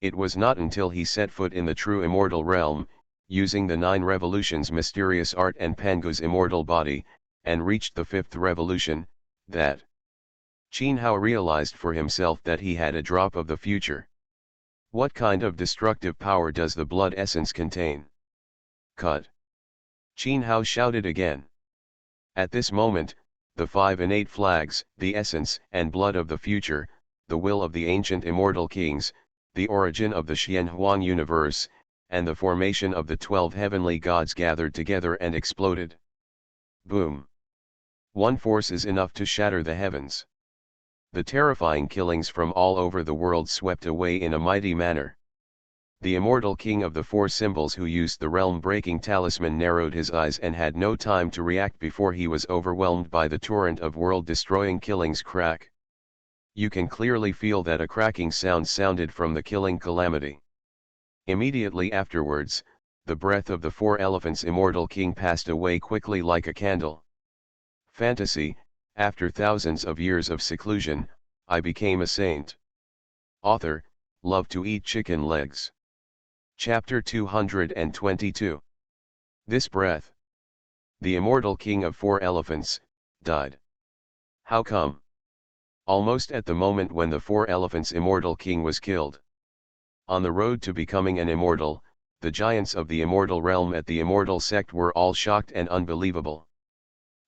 It was not until he set foot in the true immortal realm, using the 9 revolutions mysterious art and Pangu's immortal body, and reached the 5th revolution, that Qin Hao realized for himself that he had a drop of the future. What kind of destructive power does the blood essence contain? Cut! Qin Hao shouted again. At this moment, the 5 and 8 flags, the essence and blood of the future, the will of the ancient immortal kings, the origin of the Xianhuang universe, and the formation of the 12 heavenly gods gathered together and exploded. Boom! One force is enough to shatter the heavens. The terrifying killings from all over the world swept away in a mighty manner. The immortal king of the four symbols who used the realm-breaking talisman narrowed his eyes and had no time to react before he was overwhelmed by the torrent of world-destroying killings. Crack. You can clearly feel that a cracking sound sounded from the killing calamity. Immediately afterwards, the breath of the four elephants' immortal king passed away quickly like a candle. Fantasy, after thousands of years of seclusion, I became a saint. Author, love to eat chicken legs. Chapter 222. This breath. The immortal king of four elephants, died. How come? Almost at the moment when the four elephants' immortal king was killed. On the road to becoming an immortal, the giants of the immortal realm at the immortal sect were all shocked and unbelievable.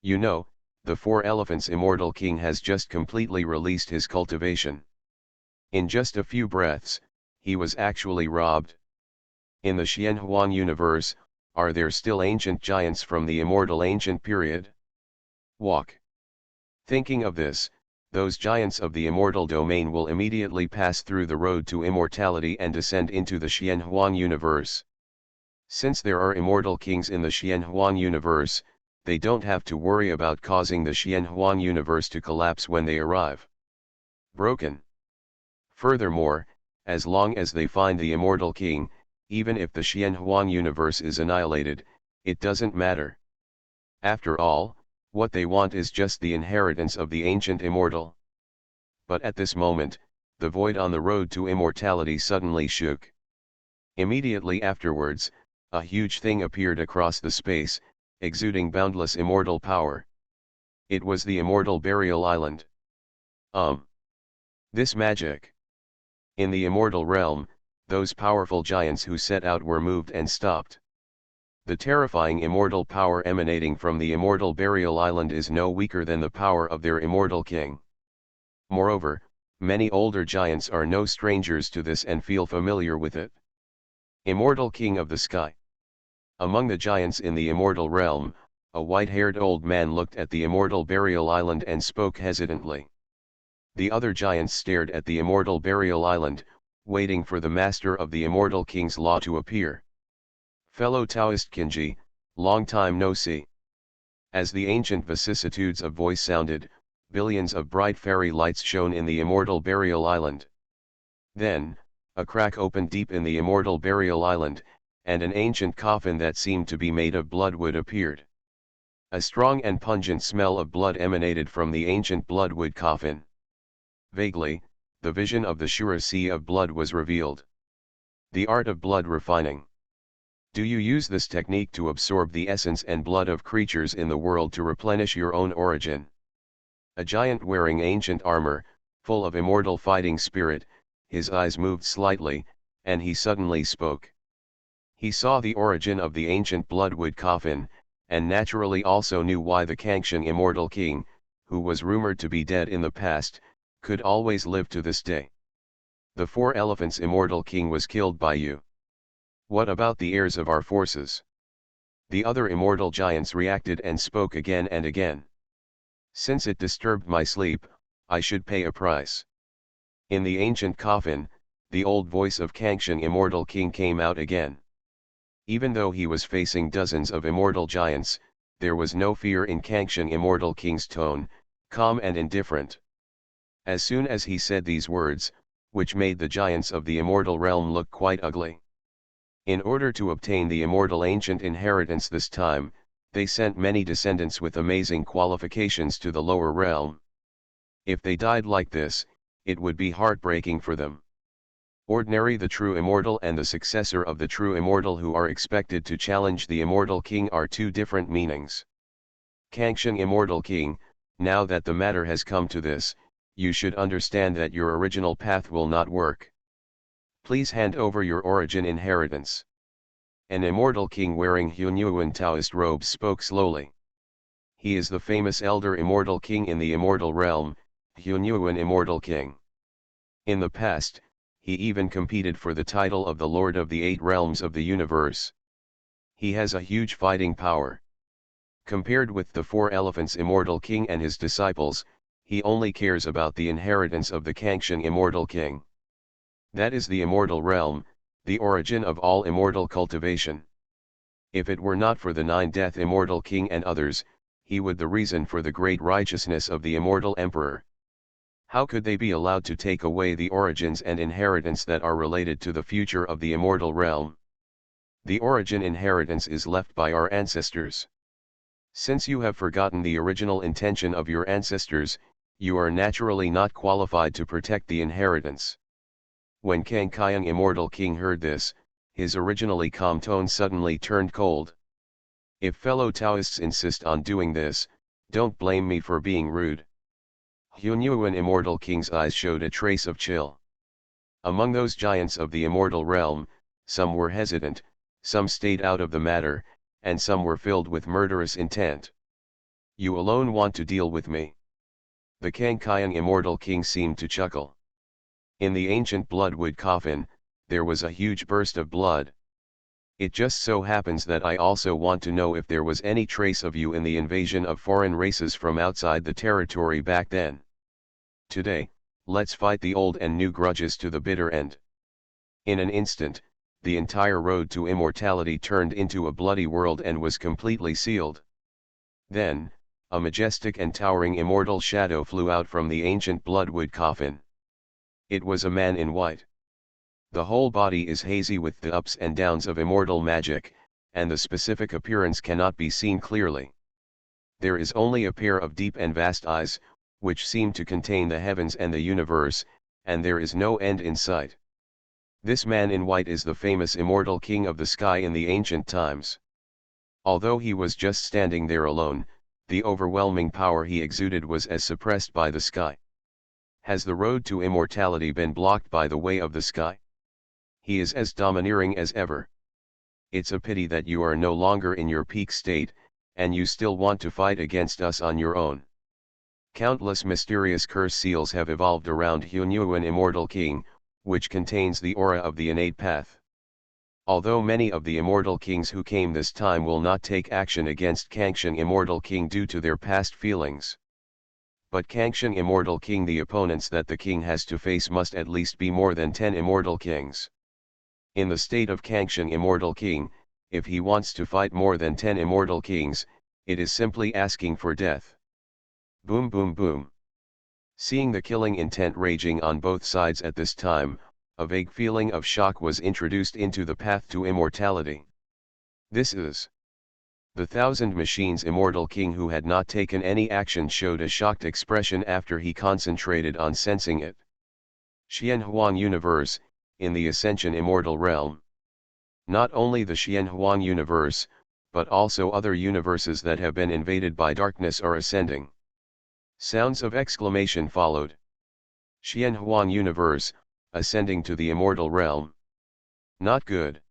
You know, the four elephants' immortal king has just completely released his cultivation. In just a few breaths, he was actually robbed. In the Xianhuang universe, are there still ancient giants from the immortal ancient period? Walk. Thinking of this, those giants of the immortal domain will immediately pass through the road to immortality and descend into the Xianhuang universe. Since there are immortal kings in the Xianhuang universe, they don't have to worry about causing the Xianhuang universe to collapse when they arrive. Broken. Furthermore, as long as they find the immortal king, even if the Xianhuang universe is annihilated, it doesn't matter. After all, what they want is just the inheritance of the ancient immortal. But at this moment, the void on the road to immortality suddenly shook. Immediately afterwards, a huge thing appeared across the space, exuding boundless immortal power. It was the immortal burial island. This magic. In the immortal realm, those powerful giants who set out were moved and stopped. The terrifying immortal power emanating from the immortal burial island is no weaker than the power of their immortal king. Moreover, many older giants are no strangers to this and feel familiar with it. Immortal King of the Sky. Among the giants in the immortal realm, a white-haired old man looked at the immortal burial island and spoke hesitantly. The other giants stared at the immortal burial island, waiting for the master of the immortal king's law to appear. Fellow Taoist Kinji, long time no see. As the ancient vicissitudes of voice sounded, billions of bright fairy lights shone in the immortal burial island. Then, a crack opened deep in the immortal burial island, and an ancient coffin that seemed to be made of bloodwood appeared. A strong and pungent smell of blood emanated from the ancient bloodwood coffin. Vaguely, the vision of the Shura sea of blood was revealed. The art of blood refining. Do you use this technique to absorb the essence and blood of creatures in the world to replenish your own origin? A giant wearing ancient armor, full of immortal fighting spirit, his eyes moved slightly, and he suddenly spoke. He saw the origin of the ancient bloodwood coffin, and naturally also knew why the Kangsheng immortal king, who was rumored to be dead in the past, could always live to this day. The Four Elephants immortal king was killed by you. What about the heirs of our forces? The other immortal giants reacted and spoke again and again. Since it disturbed my sleep, I should pay a price. In the ancient coffin, the old voice of Kangsheng immortal king came out again. Even though he was facing dozens of immortal giants, there was no fear in Kangsheng immortal king's tone, calm and indifferent. As soon as he said these words, which made the giants of the immortal realm look quite ugly. In order to obtain the immortal ancient inheritance this time, they sent many descendants with amazing qualifications to the lower realm. If they died like this, it would be heartbreaking for them. Ordinary the true immortal and the successor of the true immortal who are expected to challenge the immortal king are two different meanings. Kangsheng immortal king, now that the matter has come to this, you should understand that your original path will not work. Please hand over your origin inheritance. An immortal king wearing Hunyuan Taoist robes spoke slowly. He is the famous elder immortal king in the immortal realm, Hunyuan immortal king. In the past, he even competed for the title of the Lord of the Eight Realms of the universe. He has a huge fighting power. Compared with the Four Elephants immortal king and his disciples, he only cares about the inheritance of the Kangsheng immortal king. That is the immortal realm, the origin of all immortal cultivation. If it were not for the Nine-Death immortal king and others, he would the reason for the great righteousness of the immortal emperor. How could they be allowed to take away the origins and inheritance that are related to the future of the immortal realm? The origin inheritance is left by our ancestors. Since you have forgotten the original intention of your ancestors, you are naturally not qualified to protect the inheritance. When Kang Kyung immortal king heard this, his originally calm tone suddenly turned cold. If fellow Taoists insist on doing this, don't blame me for being rude. Hunyuan immortal king's eyes showed a trace of chill. Among those giants of the immortal realm, some were hesitant, some stayed out of the matter, and some were filled with murderous intent. You alone want to deal with me. The Kang Kyung immortal king seemed to chuckle. In the ancient bloodwood coffin, there was a huge burst of blood. It just so happens that I also want to know if there was any trace of you in the invasion of foreign races from outside the territory back then. Today, let's fight the old and new grudges to the bitter end. In an instant, the entire road to immortality turned into a bloody world and was completely sealed. Then, a majestic and towering immortal shadow flew out from the ancient bloodwood coffin. It was a man in white. The whole body is hazy with the ups and downs of immortal magic, and the specific appearance cannot be seen clearly. There is only a pair of deep and vast eyes, which seem to contain the heavens and the universe, and there is no end in sight. This man in white is the famous immortal king of the sky in the ancient times. Although he was just standing there alone, the overwhelming power he exuded was as suppressed by the sky. Has the road to immortality been blocked by the way of the sky? He is as domineering as ever. It's a pity that you are no longer in your peak state, and you still want to fight against us on your own. Countless mysterious curse seals have evolved around Hunyuan Immortal King, which contains the aura of the innate path. Although many of the Immortal Kings who came this time will not take action against Kangsheng Immortal King due to their past feelings. But Kangsheng Immortal King, the opponents that the king has to face must at least be more than 10 Immortal Kings. In the state of Kangsheng Immortal King, if he wants to fight more than 10 Immortal Kings, it is simply asking for death. Boom boom boom. Seeing the killing intent raging on both sides at this time, a vague feeling of shock was introduced into the path to immortality. This is the Thousand Machines Immortal King, who had not taken any action, showed a shocked expression after he concentrated on sensing it. Xianhuang Universe, in the Ascension Immortal Realm. Not only the Xianhuang Universe, but also other universes that have been invaded by darkness are ascending. Sounds of exclamation followed. Xianhuang Universe, ascending to the Immortal Realm. Not good.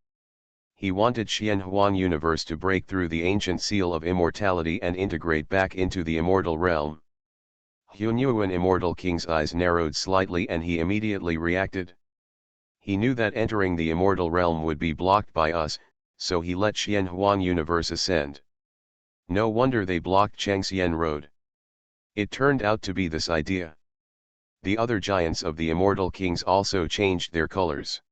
He wanted Xianhuang Universe to break through the ancient seal of immortality and integrate back into the Immortal Realm. Hunyuan Immortal King's eyes narrowed slightly and he immediately reacted. He knew that entering the Immortal Realm would be blocked by us, so he let Xianhuang Universe ascend. No wonder they blocked Changxian Road. It turned out to be this idea. The other giants of the Immortal Kings also changed their colors.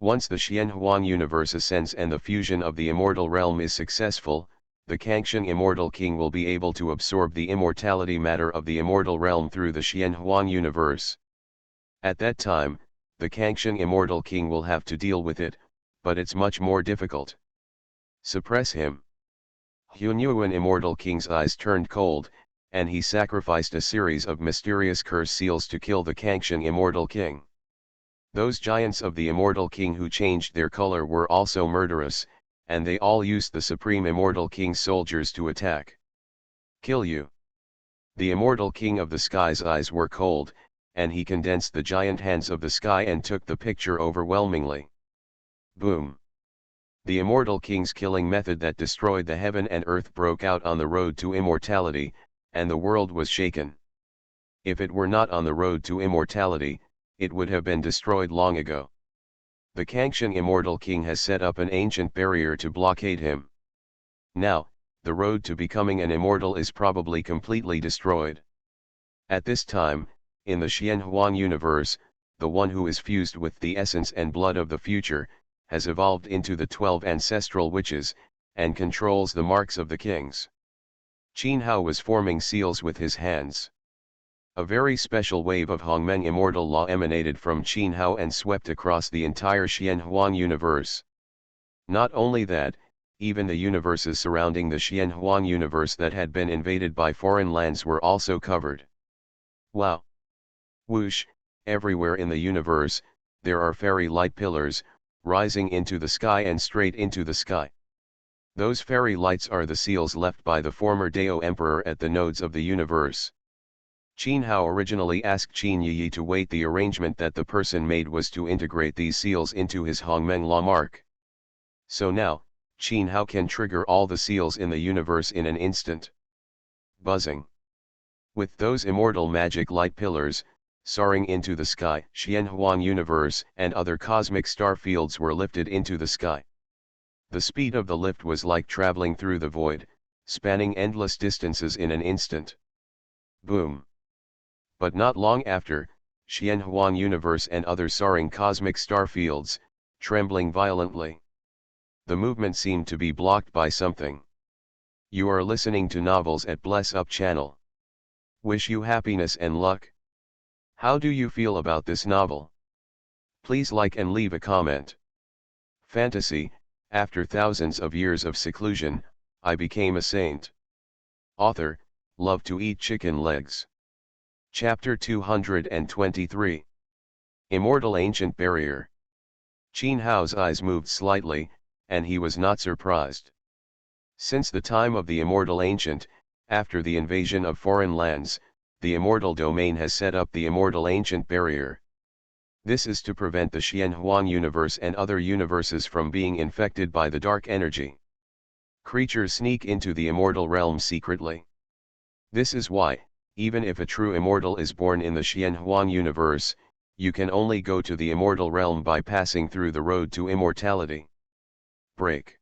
Once the Xianhuang Universe ascends and the fusion of the Immortal Realm is successful, the Kangsheng Immortal King will be able to absorb the immortality matter of the Immortal Realm through the Xianhuang Universe. At that time, the Kangsheng Immortal King will have to deal with it, but it's much more difficult. Suppress him. Hunyuan Immortal King's eyes turned cold, and he sacrificed a series of mysterious curse seals to kill the Kangsheng Immortal King. Those giants of the Immortal King who changed their color were also murderous, and they all used the Supreme Immortal King's soldiers to attack. Kill you. The Immortal King of the Sky's eyes were cold, and he condensed the giant hands of the sky and took the picture overwhelmingly. Boom. The Immortal King's killing method that destroyed the heaven and earth broke out on the road to immortality, and the world was shaken. If it were not on the road to immortality, it would have been destroyed long ago. The Kangsheng Immortal King has set up an ancient barrier to blockade him. Now, the road to becoming an immortal is probably completely destroyed. At this time, in the Xianhuang Universe, the one who is fused with the essence and blood of the future, has evolved into the 12 ancestral witches, and controls the marks of the kings. Qin Hao was forming seals with his hands. A very special wave of Hongmeng immortal law emanated from Qin Hao and swept across the entire Xianhuang universe. Not only that, even the universes surrounding the Xianhuang universe that had been invaded by foreign lands were also covered. Wow! Whoosh, everywhere in the universe, there are fairy light pillars, rising into the sky and straight into the sky. Those fairy lights are the seals left by the former Dao Emperor at the nodes of the universe. Qin Hao originally asked Qin Yi to wait. The arrangement that the person made was to integrate these seals into his Hongmeng law mark. So now, Qin Hao can trigger all the seals in the universe in an instant. Buzzing. With those immortal magic light pillars, soaring into the sky, Xianhuang universe and other cosmic star fields were lifted into the sky. The speed of the lift was like traveling through the void, spanning endless distances in an instant. Boom. But not long after, Xianhuang universe and other soaring cosmic star fields, trembling violently. The movement seemed to be blocked by something. You are listening to Novels at Bless Up channel. Wish you happiness and luck. How do you feel about this novel? Please like and leave a comment. Fantasy, after thousands of years of seclusion, I became a saint. Author, love to eat chicken legs. Chapter 223. Immortal Ancient Barrier. Qin Hao's eyes moved slightly, and he was not surprised. Since the time of the Immortal Ancient, after the invasion of foreign lands, the immortal domain has set up the immortal ancient barrier. This is to prevent the Xianhuang universe and other universes from being infected by the dark energy. Creatures sneak into the immortal realm secretly. This is why, even if a true immortal is born in the Xianhuang universe, you can only go to the immortal realm by passing through the road to immortality. Break.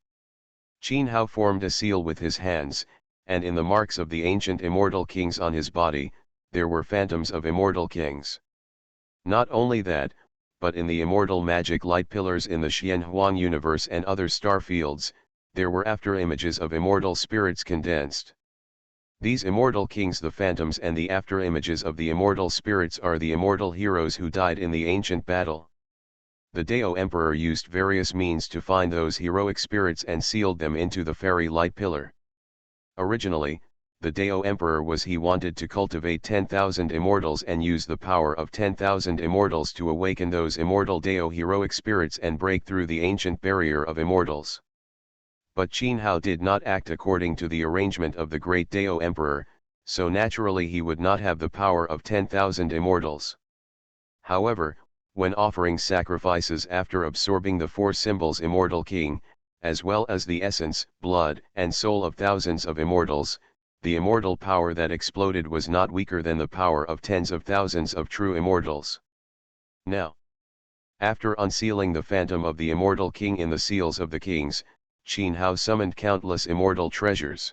Qin Hao formed a seal with his hands, and in the marks of the ancient immortal kings on his body, there were phantoms of immortal kings. Not only that, but in the immortal magic light pillars in the Xianhuang universe and other star fields, there were after images of immortal spirits condensed. These immortal kings, the phantoms and the after images of the immortal spirits, are the immortal heroes who died in the ancient battle. The Dao Emperor used various means to find those heroic spirits and sealed them into the fairy light pillar. Originally, the Dao Emperor wanted to cultivate 10,000 immortals and use the power of 10,000 immortals to awaken those immortal Dao heroic spirits and break through the ancient barrier of immortals. But Qin Hao did not act according to the arrangement of the great Dao Emperor, so naturally he would not have the power of 10,000 immortals. However, when offering sacrifices after absorbing the four symbols Immortal King, as well as the essence, blood, and soul of thousands of immortals, the immortal power that exploded was not weaker than the power of tens of thousands of true immortals. Now, after unsealing the phantom of the Immortal King in the seals of the kings, Qin Hao summoned countless immortal treasures.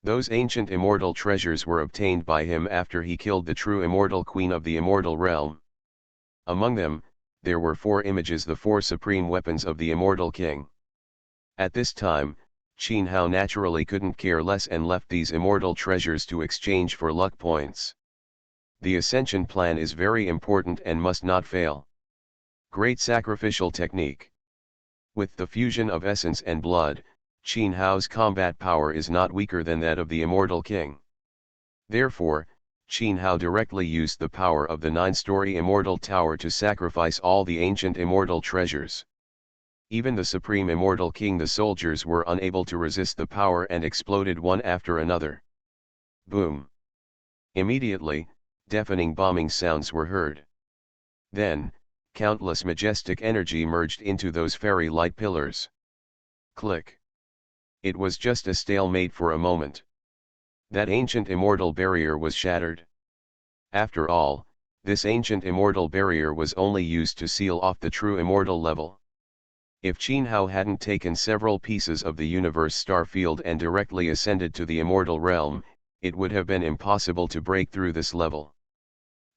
Those ancient immortal treasures were obtained by him after he killed the true immortal queen of the immortal realm. Among them, there were four images, the four supreme weapons of the immortal king. At this time, Qin Hao naturally couldn't care less and left these immortal treasures to exchange for luck points. The ascension plan is very important and must not fail. Great sacrificial technique. With the fusion of essence and blood, Qin Hao's combat power is not weaker than that of the immortal king. Therefore, Qin Hao directly used the power of the 9-story immortal tower to sacrifice all the ancient immortal treasures. Even the supreme immortal king, the soldiers were unable to resist the power and exploded one after another. Boom! Immediately, deafening bombing sounds were heard. Then, countless majestic energy merged into those fairy light pillars. Click! It was just a stalemate for a moment. That ancient immortal barrier was shattered. After all, this ancient immortal barrier was only used to seal off the true immortal level. If Qin Hao hadn't taken several pieces of the universe star field and directly ascended to the immortal realm, it would have been impossible to break through this level.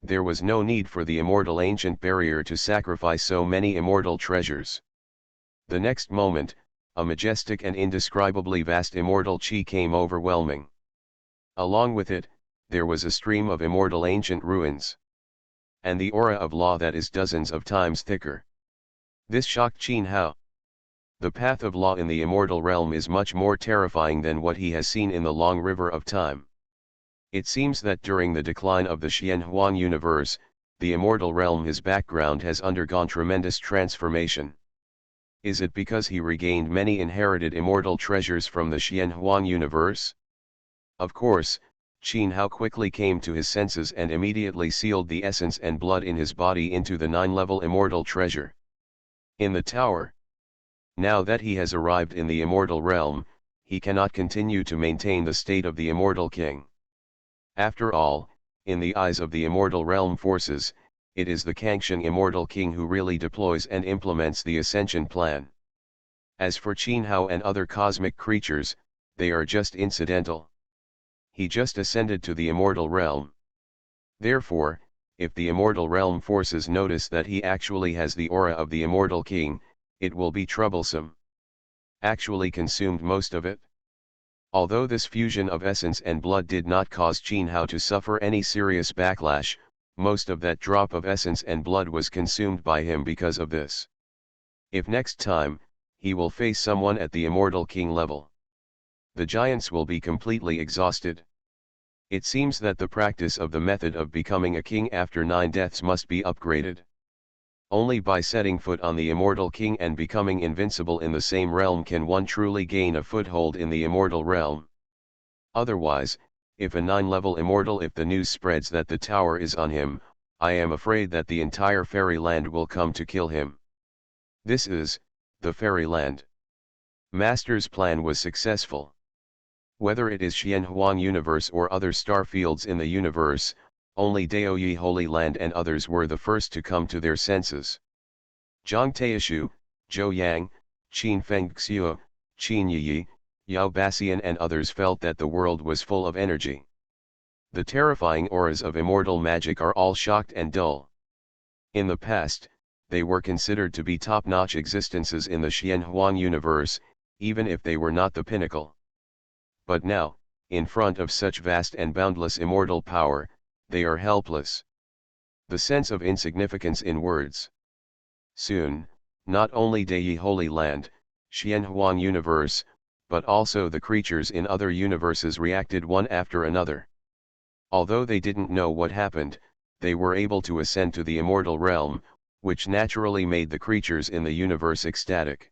There was no need for the immortal ancient barrier to sacrifice so many immortal treasures. The next moment, a majestic and indescribably vast immortal chi came overwhelming. Along with it, there was a stream of immortal ancient ruins. And the aura of law that is dozens of times thicker. This shocked Qin Hao. The path of law in the immortal realm is much more terrifying than what he has seen in the long river of time. It seems that during the decline of the Xianhuang universe, the immortal realm, his background, has undergone tremendous transformation. Is it because he regained many inherited immortal treasures from the Xianhuang universe? Of course, Qin Hao quickly came to his senses and immediately sealed the essence and blood in his body into the 9-level immortal treasure. In the tower. Now that he has arrived in the immortal realm, he cannot continue to maintain the state of the immortal king. After all, in the eyes of the immortal realm forces, it is the Kangsheng immortal king who really deploys and implements the ascension plan. As for Qin Hao and other cosmic creatures, they are just incidental. He just ascended to the immortal realm. Therefore, if the immortal realm forces notice that he actually has the aura of the immortal king, it will be troublesome. Actually consumed most of it. Although this fusion of essence and blood did not cause Qin Hao to suffer any serious backlash, most of that drop of essence and blood was consumed by him because of this. If next time, he will face someone at the immortal king level, the giants will be completely exhausted. It seems that the practice of the method of becoming a king after 9 deaths must be upgraded. Only by setting foot on the immortal king and becoming invincible in the same realm can one truly gain a foothold in the immortal realm. Otherwise, If a 9-level immortal, if the news spreads that the tower is on him, I am afraid that the entire fairyland will come to kill him. This is, the fairyland. Master's plan was successful. Whether it is Xianhuang universe or other star fields in the universe, only Daoyi Holy Land and others were the first to come to their senses. Zhang Taishu, Zhou Yang, Qin Fengxiu, Qin Yi, Yao Bassian and others felt that the world was full of energy. The terrifying auras of immortal magic are all shocked and dull. In the past, they were considered to be top-notch existences in the Xianhuang universe, even if they were not the pinnacle. But now, in front of such vast and boundless immortal power, they are helpless. The sense of insignificance in words. Soon, not only Dai Holy Land, Xianhuang universe, but also the creatures in other universes reacted one after another. Although they didn't know what happened, they were able to ascend to the immortal realm, which naturally made the creatures in the universe ecstatic.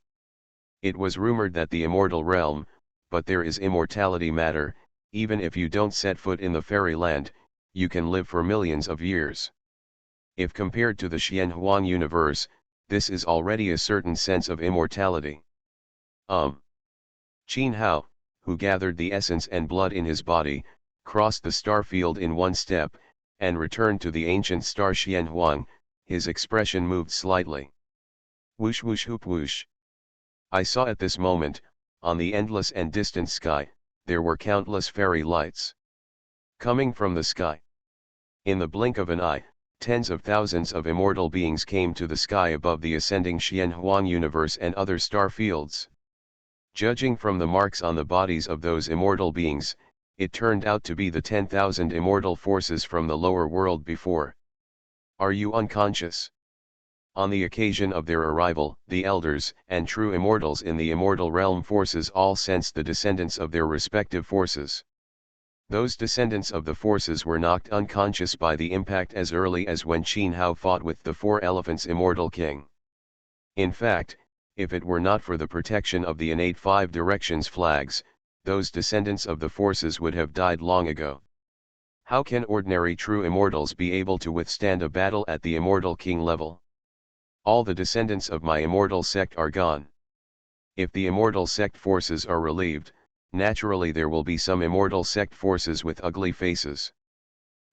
It was rumored that the immortal realm, but there is immortality matter, even if you don't set foot in the fairyland, you can live for millions of years. If compared to the Xianhuang universe, this is already a certain sense of immortality. Qin Hao, who gathered the essence and blood in his body, crossed the star field in one step, and returned to the ancient star Xianhuang. His expression moved slightly. Whoosh whoosh hoop whoosh. I saw at this moment, on the endless and distant sky, there were countless fairy lights coming from the sky. In the blink of an eye, tens of thousands of immortal beings came to the sky above the ascending Xianhuang universe and other star fields. Judging from the marks on the bodies of those immortal beings, it turned out to be the 10,000 immortal forces from the lower world before. Are you unconscious? On the occasion of their arrival, the elders and true immortals in the immortal realm forces all sensed the descendants of their respective forces. Those descendants of the forces were knocked unconscious by the impact as early as when Qin Hao fought with the 4 elephants immortal king. In fact, if it were not for the protection of the innate 5 directions flags, those descendants of the forces would have died long ago. How can ordinary true immortals be able to withstand a battle at the immortal king level? All the descendants of my immortal sect are gone. If the immortal sect forces are relieved, naturally there will be some immortal sect forces with ugly faces.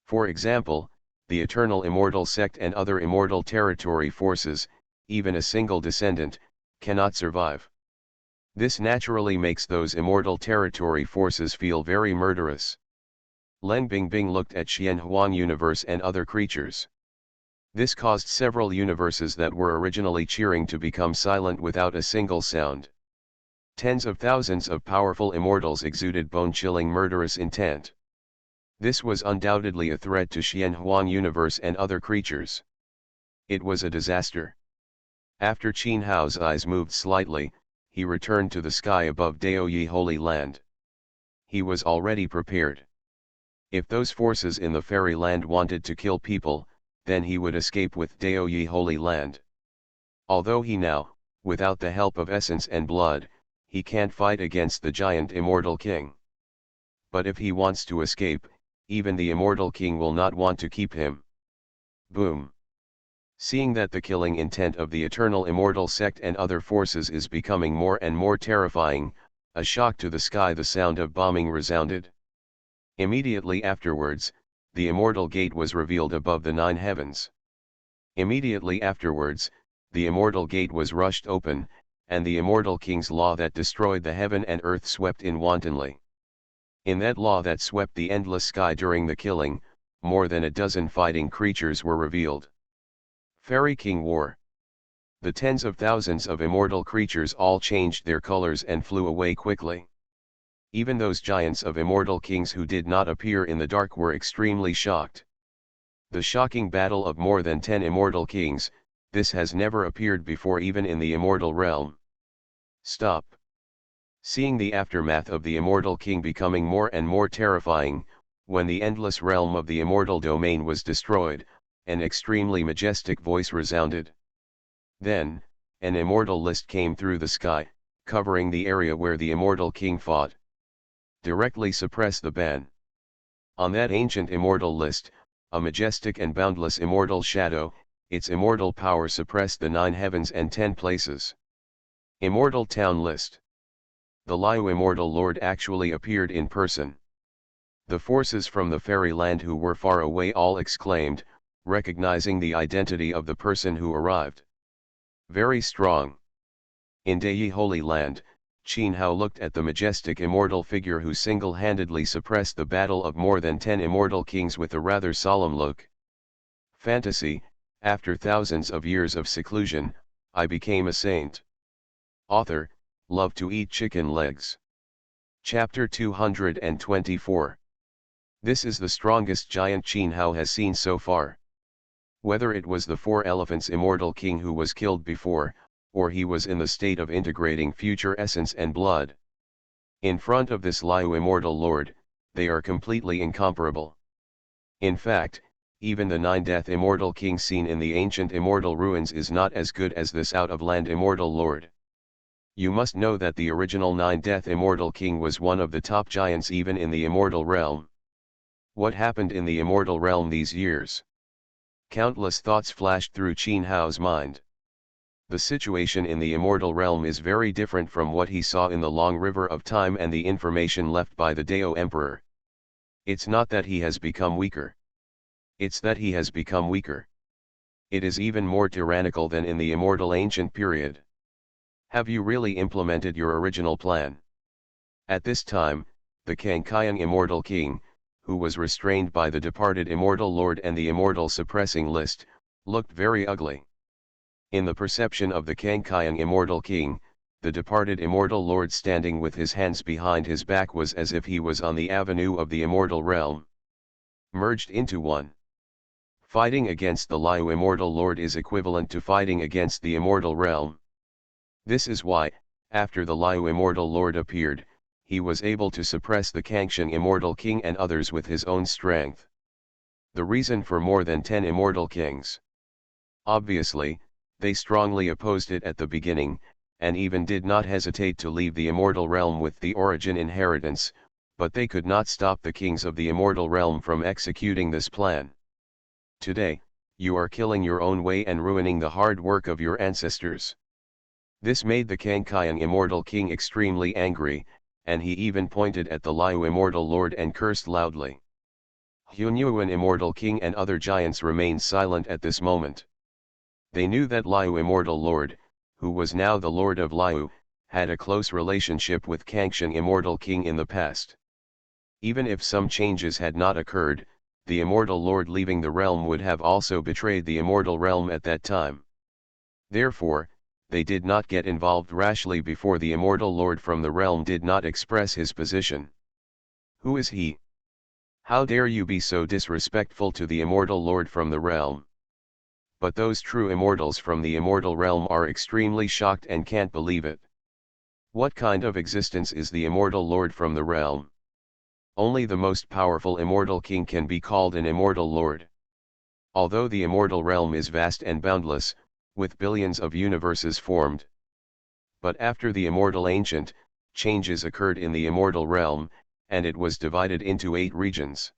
For example, the eternal immortal sect and other immortal territory forces, even a single descendant, cannot survive. This naturally makes those immortal territory forces feel very murderous. Leng Bingbing looked at Xianhuang universe and other creatures. This caused several universes that were originally cheering to become silent without a single sound. Tens of thousands of powerful immortals exuded bone-chilling murderous intent. This was undoubtedly a threat to Xianhuang universe and other creatures. It was a disaster. After Qin Hao's eyes moved slightly, he returned to the sky above Daoyi Holy Land. He was already prepared. If those forces in the fairyland wanted to kill people, then he would escape with Daoyi Holy Land. Although he now, without the help of essence and blood, he can't fight against the giant immortal king. But if he wants to escape, even the immortal king will not want to keep him. Boom. Seeing that the killing intent of the eternal immortal sect and other forces is becoming more and more terrifying, a shock to the sky, the sound of bombing resounded. Immediately afterwards, the immortal gate was revealed above the 9 heavens. Immediately afterwards, the immortal gate was rushed open, and the immortal king's law that destroyed the heaven and earth swept in wantonly. In that law that swept the endless sky during the killing, more than a dozen fighting creatures were revealed. Fairy King War. The tens of thousands of immortal creatures all changed their colors and flew away quickly. Even those giants of immortal kings who did not appear in the dark were extremely shocked. The shocking battle of more than 10 immortal kings, this has never appeared before even in the immortal realm. Stop. Seeing the aftermath of the immortal king becoming more and more terrifying, when the endless realm of the immortal domain was destroyed, an extremely majestic voice resounded. Then, an immortal list came through the sky, covering the area where the immortal king fought. Directly suppress the ban. On that ancient immortal list, a majestic and boundless immortal shadow, its immortal power suppressed the 9 heavens and 10 places. Immortal Town List. The Liu immortal lord actually appeared in person. The forces from the fairy land who were far away all exclaimed, recognizing the identity of the person who arrived. Very strong. In Dei Holy Land, Qin Hao looked at the majestic immortal figure who single-handedly suppressed the battle of more than 10 immortal kings with a rather solemn look. Fantasy, after thousands of years of seclusion, I became a saint. Author, love to eat chicken legs. Chapter 224. This is the strongest giant Qin Hao has seen so far. Whether it was the 4 elephants immortal king who was killed before, or he was in the state of integrating future essence and blood. In front of this Liu immortal lord, they are completely incomparable. In fact, even the 9-death immortal king seen in the ancient immortal ruins is not as good as this out-of-land immortal lord. You must know that the original 9-death immortal king was one of the top giants even in the immortal realm. What happened in the immortal realm these years? Countless thoughts flashed through Qin Hao's mind. The situation in the immortal realm is very different from what he saw in the long river of time and the information left by the Dao Emperor. It's not that he has become weaker. It's that he has become weaker. It is even more tyrannical than in the immortal ancient period. Have you really implemented your original plan? At this time, the Kangqiang immortal king, who was restrained by the departed immortal lord and the immortal suppressing list, looked very ugly. In the perception of the Kangqiang immortal king, the departed immortal lord standing with his hands behind his back was as if he was on the avenue of the immortal realm, merged into one. Fighting against the Liu immortal lord is equivalent to fighting against the immortal realm. This is why, after the Liu immortal lord appeared, he was able to suppress the Kangqiang immortal king and others with his own strength. The reason for more than 10 immortal kings. Obviously, they strongly opposed it at the beginning, and even did not hesitate to leave the immortal realm with the origin inheritance, but they could not stop the kings of the immortal realm from executing this plan. Today, you are killing your own way and ruining the hard work of your ancestors. This made the Kangqiang immortal king extremely angry, and he even pointed at the Liu immortal lord and cursed loudly. Hunyuan immortal king and other giants remained silent at this moment. They knew that Liu immortal lord, who was now the lord of Liu, had a close relationship with Kangqiang immortal king in the past. Even if some changes had not occurred, the immortal lord leaving the realm would have also betrayed the immortal realm at that time. Therefore, they did not get involved rashly before the immortal lord from the realm did not express his position. Who is he? How dare you be so disrespectful to the immortal lord from the realm? But those true immortals from the immortal realm are extremely shocked and can't believe it. What kind of existence is the immortal lord from the realm? Only the most powerful immortal king can be called an immortal lord. Although the immortal realm is vast and boundless, with billions of universes formed. But after the immortal ancient, changes occurred in the immortal realm, and it was divided into 8 regions.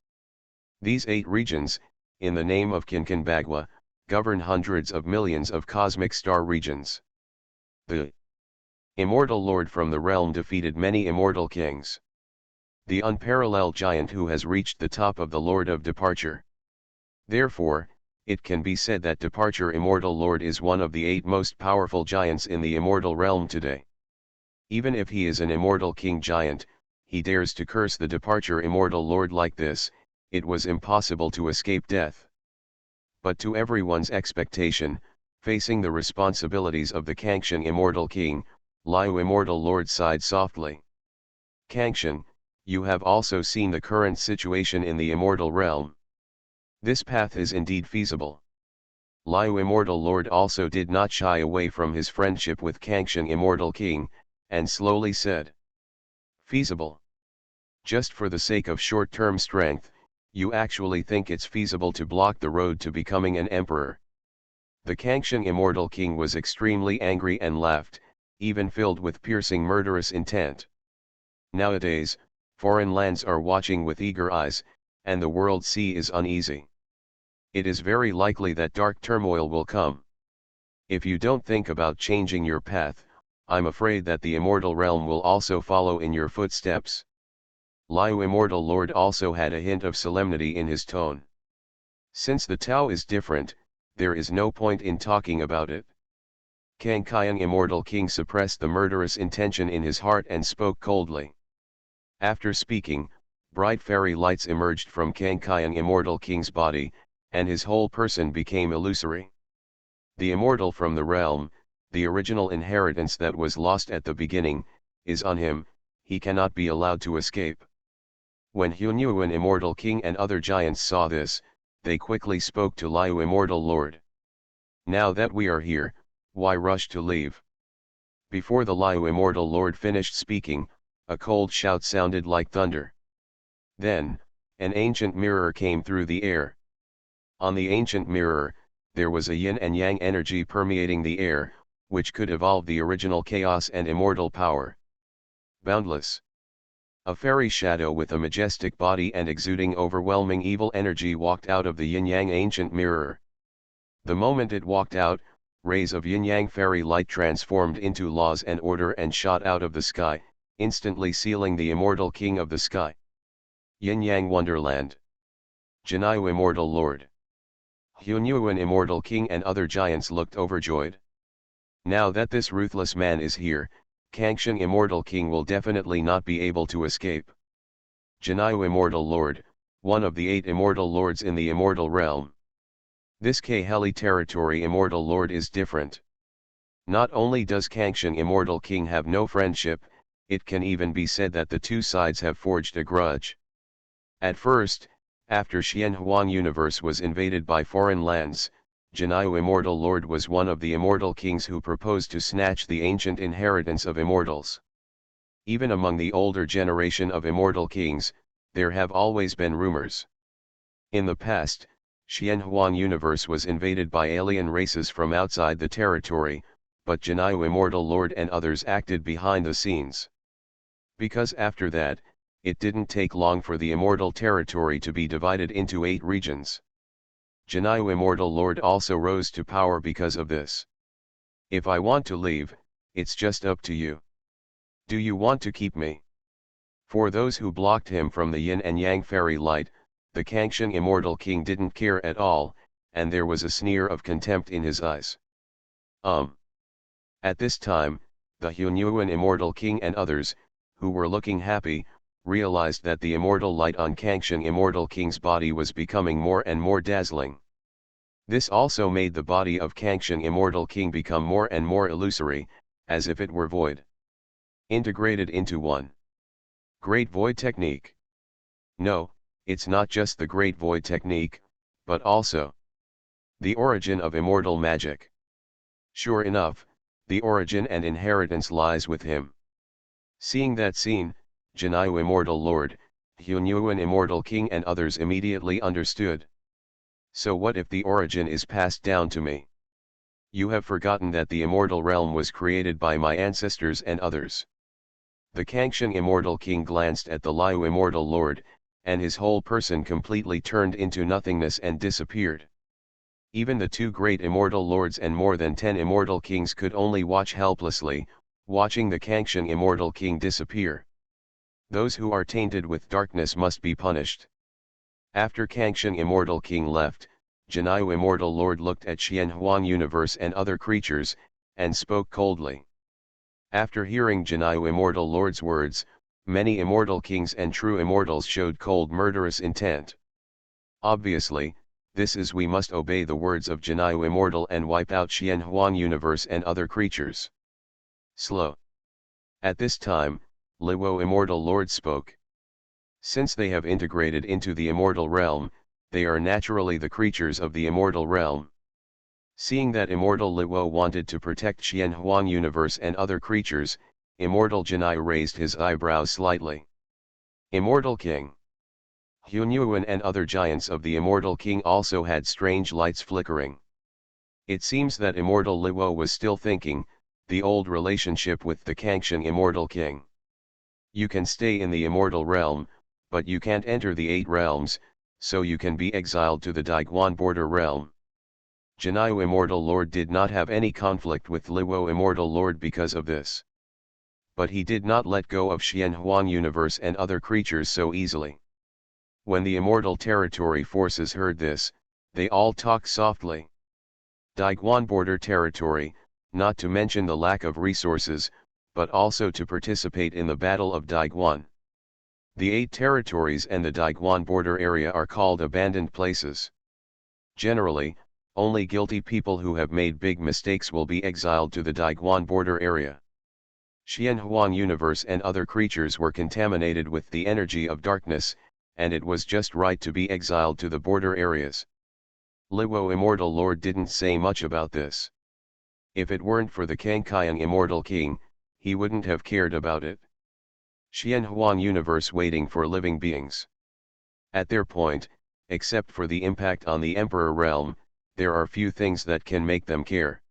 These 8 regions, in the name of Kinkinbagwa, govern hundreds of millions of cosmic star regions. The immortal lord from the realm defeated many immortal kings. The unparalleled giant who has reached the top of the Lord of Departure. Therefore, it can be said that Departure Immortal Lord is one of the 8 most powerful giants in the immortal realm today. Even if he is an immortal king giant, he dares to curse the Departure Immortal Lord like this. It was impossible to escape death. But to everyone's expectation, facing the responsibilities of the Kangqiang Immortal King, Liu Immortal Lord sighed softly. Kangqiang, you have also seen the current situation in the immortal realm. This path is indeed feasible. Liu Immortal Lord also did not shy away from his friendship with Kangqiang Immortal King, and slowly said, feasible. Just for the sake of short-term strength, you actually think it's feasible to block the road to becoming an emperor. The Kangqiang Immortal King was extremely angry and laughed, even filled with piercing murderous intent. Nowadays, foreign lands are watching with eager eyes, and the world sea is uneasy. It is very likely that dark turmoil will come. If you don't think about changing your path, I'm afraid that the immortal realm will also follow in your footsteps. Liu Immortal Lord also had a hint of solemnity in his tone. Since the Tao is different, there is no point in talking about it. Kang Kyung Immortal King suppressed the murderous intention in his heart and spoke coldly. After speaking, bright fairy lights emerged from Kang Kyung Immortal King's body, and his whole person became illusory. The immortal from the realm, the original inheritance that was lost at the beginning, is on him, he cannot be allowed to escape. When Hunyuan Immortal King and other giants saw this, they quickly spoke to Liu Immortal Lord. Now that we are here, why rush to leave? Before the Liu Immortal Lord finished speaking, a cold shout sounded like thunder. Then, an ancient mirror came through the air. On the ancient mirror, there was a yin and yang energy permeating the air, which could evolve the original chaos and immortal power. Boundless. A fairy shadow with a majestic body and exuding overwhelming evil energy walked out of the yin-yang ancient mirror. The moment it walked out, rays of yin-yang fairy light transformed into laws and order and shot out of the sky, instantly sealing the immortal king of the sky. Yin-yang Wonderland. Jinayu Immortal Lord. Hunyuan Immortal King and other giants looked overjoyed. Now that this ruthless man is here, Kangsheng Immortal King will definitely not be able to escape. Jinayu Immortal Lord, one of the 8 immortal lords in the immortal realm. This Kaheli territory immortal lord is different. Not only does Kangsheng Immortal King have no friendship, it can even be said that the two sides have forged a grudge. At first, after Xianhuang universe was invaded by foreign lands, Jinayu Immortal Lord was one of the immortal kings who proposed to snatch the ancient inheritance of immortals. Even among the older generation of immortal kings, there have always been rumors. In the past, Xianhuang universe was invaded by alien races from outside the territory, but Jinayu Immortal Lord and others acted behind the scenes. Because after that, it didn't take long for the immortal territory to be divided into 8 regions. Jinayu Immortal Lord also rose to power because of this. If I want to leave, it's just up to you. Do you want to keep me? For those who blocked him from the yin and yang fairy light, the Kangsheng Immortal King didn't care at all, and there was a sneer of contempt in his eyes. At this time, the Hunyuan Immortal King and others, who were looking happy, realized that the immortal light on Kangsheng Immortal King's body was becoming more and more dazzling. This also made the body of Kangsheng Immortal King become more and more illusory, as if it were void. Integrated into one Great Void Technique. No, it's not just the Great Void Technique, but also the origin of immortal magic. Sure enough, the origin and inheritance lies with him. Seeing that scene, Jinayu Immortal Lord, Hunyuan Immortal King and others immediately understood. So what if the origin is passed down to me? You have forgotten that the immortal realm was created by my ancestors and others. The Kangsheng Immortal King glanced at the Liu Immortal Lord, and his whole person completely turned into nothingness and disappeared. Even the 2 great immortal lords and more than 10 immortal kings could only watch helplessly, watching the Kangsheng Immortal King disappear. Those who are tainted with darkness must be punished. After Kangsheng Immortal King left, Jinayu Immortal Lord looked at Xianhuang universe and other creatures, and spoke coldly. After hearing Jinayu Immortal Lord's words, many immortal kings and true immortals showed cold murderous intent. Obviously, this is we must obey the words of Jinayu Immortal and wipe out Xianhuang universe and other creatures. Slow. At this time, Liwo Immortal Lord spoke. Since they have integrated into the immortal realm, they are naturally the creatures of the immortal realm. Seeing that Immortal Liwo wanted to protect Xianhuang universe and other creatures, Immortal Jinayu raised his eyebrows slightly. Immortal King. Hunyuan and other giants of the Immortal King also had strange lights flickering. It seems that Immortal Liwo was still thinking, the old relationship with the Kangsheng Immortal King. You can stay in the immortal realm, but you can't enter the 8 realms, so you can be exiled to the Daiguan border realm. Jinyu Immortal Lord did not have any conflict with Luo Immortal Lord because of this. But he did not let go of Xianhuang universe and other creatures so easily. When the Immortal Territory forces heard this, they all talked softly. Daiguan border territory, not to mention the lack of resources, but also to participate in the Battle of Daiguan. The 8 territories and the Daiguan border area are called abandoned places. Generally, only guilty people who have made big mistakes will be exiled to the Daiguan border area. Xianhuang universe and other creatures were contaminated with the energy of darkness, and it was just right to be exiled to the border areas. Luo Immortal Lord didn't say much about this. If it weren't for the Kangqiang Immortal King, he wouldn't have cared about it. Xianhuang universe waiting for living beings. At their point, except for the impact on the Emperor realm, there are few things that can make them care.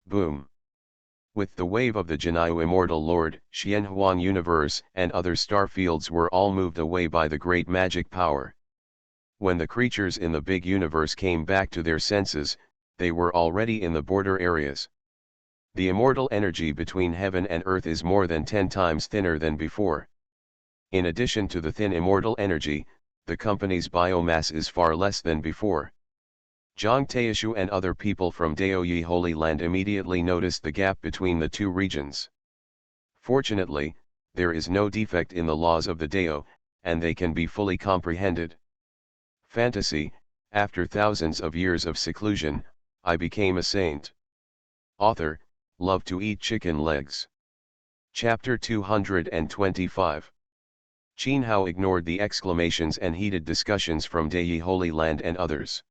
Boom. With the wave of the Jinyu Immortal Lord, Xianhuang universe and other star fields were all moved away by the great magic power. When the creatures in the big universe came back to their senses, they were already in the border areas. The immortal energy between heaven and earth is more than 10 times thinner than before. In addition to the thin immortal energy, the company's biomass is far less than before. Zhang Taishu and other people from Daoyi Holy Land immediately noticed the gap between the two regions. Fortunately, there is no defect in the laws of the Dao, and they can be fully comprehended. Fantasy: after thousands of years of seclusion, I became a saint. Author: love to eat chicken legs. Chapter 225. Qin Hao ignored the exclamations and heated discussions from Daoyi Holy Land and others.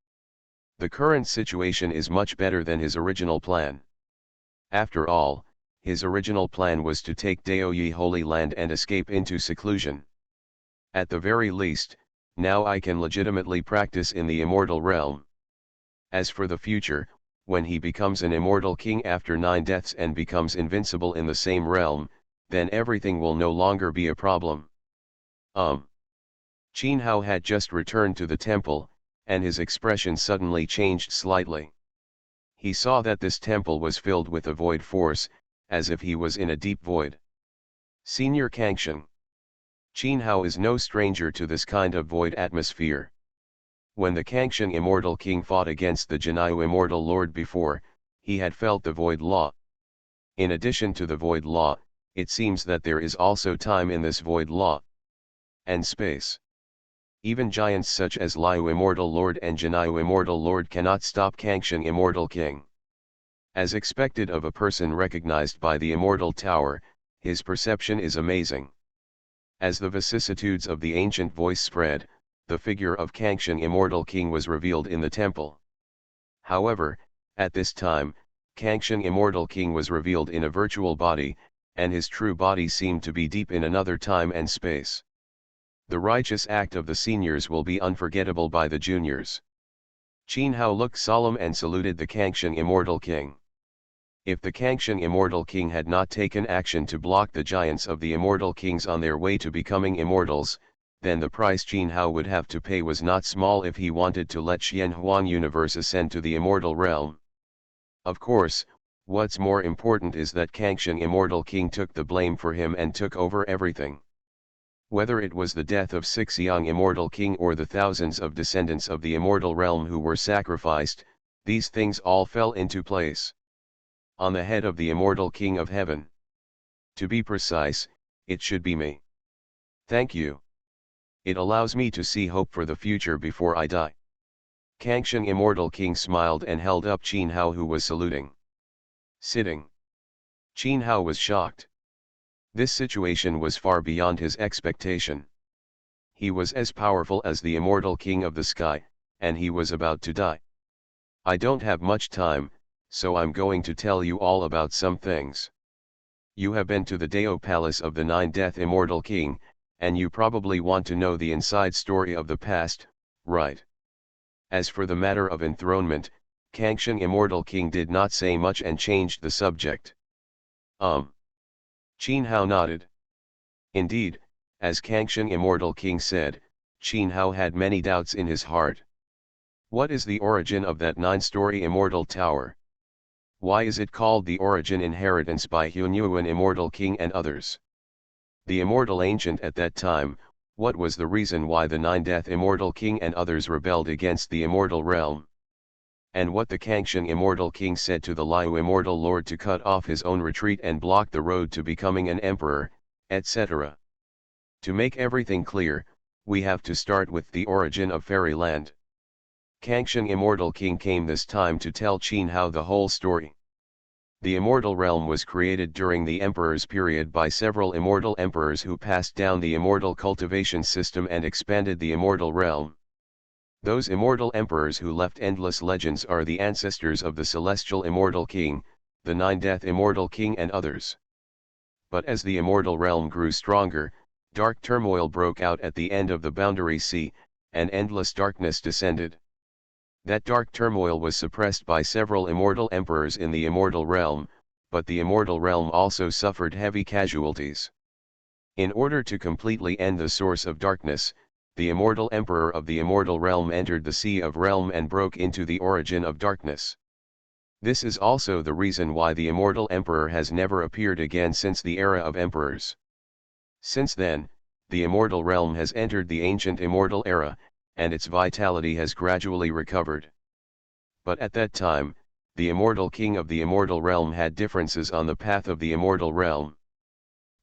The current situation is much better than his original plan. After all, his original plan was to take Daoyi Holy Land and escape into seclusion. At the very least, now I can legitimately practice in the immortal realm. As for the future, when he becomes an immortal king after 9 deaths and becomes invincible in the same realm, then everything will no longer be a problem. Qin Hao had just returned to the temple, and his expression suddenly changed slightly. He saw that this temple was filled with a void force, as if he was in a deep void. Senior Kangxiang. Qin Hao is no stranger to this kind of void atmosphere. When the Kangxiang Immortal King fought against the Jinyu Immortal Lord before, he had felt the void law. In addition to the void law, it seems that there is also time in this void law. And space. Even giants such as Liu Immortal Lord and Jinyu Immortal Lord cannot stop Kangxiang Immortal King. As expected of a person recognized by the Immortal Tower, his perception is amazing. As the vicissitudes of the ancient voice spread, the figure of Kangxiang Immortal King was revealed in the temple. However, at this time, Kangxiang Immortal King was revealed in a virtual body, and his true body seemed to be deep in another time and space. The righteous act of the seniors will be unforgettable by the juniors. Qin Hao looked solemn and saluted the Kangxiang Immortal King. If the Kangxiang Immortal King had not taken action to block the giants of the Immortal Kings on their way to becoming immortals, then the price Qin Hao would have to pay was not small if he wanted to let Xianhuang universe ascend to the immortal realm. Of course, what's more important is that Kangxiang Immortal King took the blame for him and took over everything. Whether it was the death of Sixiang Immortal King or the thousands of descendants of the immortal realm who were sacrificed, these things all fell into place. On the head of the Immortal King of Heaven. To be precise, it should be me. Thank you. It allows me to see hope for the future before I die. Kangxiang Immortal King smiled and held up Qin Hao, who was saluting. Sitting. Qin Hao was shocked. This situation was far beyond his expectation. He was as powerful as the Immortal King of the Sky, and he was about to die. I don't have much time, so I'm going to tell you all about some things. You have been to the Dao Palace of the 9-Death Immortal King, and you probably want to know the inside story of the past, right? As for the matter of enthronement, Kangxiang Immortal King did not say much and changed the subject. Qin Hao nodded. Indeed, as Kangxiang Immortal King said, Qin Hao had many doubts in his heart. What is the origin of that 9-story immortal tower? Why is it called the origin inheritance by Hunyuan immortal king and others? The immortal ancient at that time, what was the reason why the 9-death immortal king and others rebelled against the immortal realm? And what the Kangsheng immortal king said to the Liu immortal lord to cut off his own retreat and block the road to becoming an emperor, etc. To make everything clear, we have to start with the origin of fairyland. Kangsheng immortal king came this time to tell Qin Hao the whole story. The immortal realm was created during the emperor's period by several immortal emperors who passed down the immortal cultivation system and expanded the immortal realm. Those immortal emperors who left endless legends are the ancestors of the celestial immortal king, the 9-death immortal king and others. But as the immortal realm grew stronger, dark turmoil broke out at the end of the boundary sea, and endless darkness descended. That dark turmoil was suppressed by several immortal emperors in the immortal realm, but the immortal realm also suffered heavy casualties. In order to completely end the source of darkness, the immortal emperor of the immortal realm entered the sea of realm and broke into the origin of darkness. This is also the reason why the immortal emperor has never appeared again since the era of emperors. Since then, the immortal realm has entered the ancient immortal era, and its vitality has gradually recovered. But at that time, the immortal king of the immortal realm had differences on the path of the immortal realm.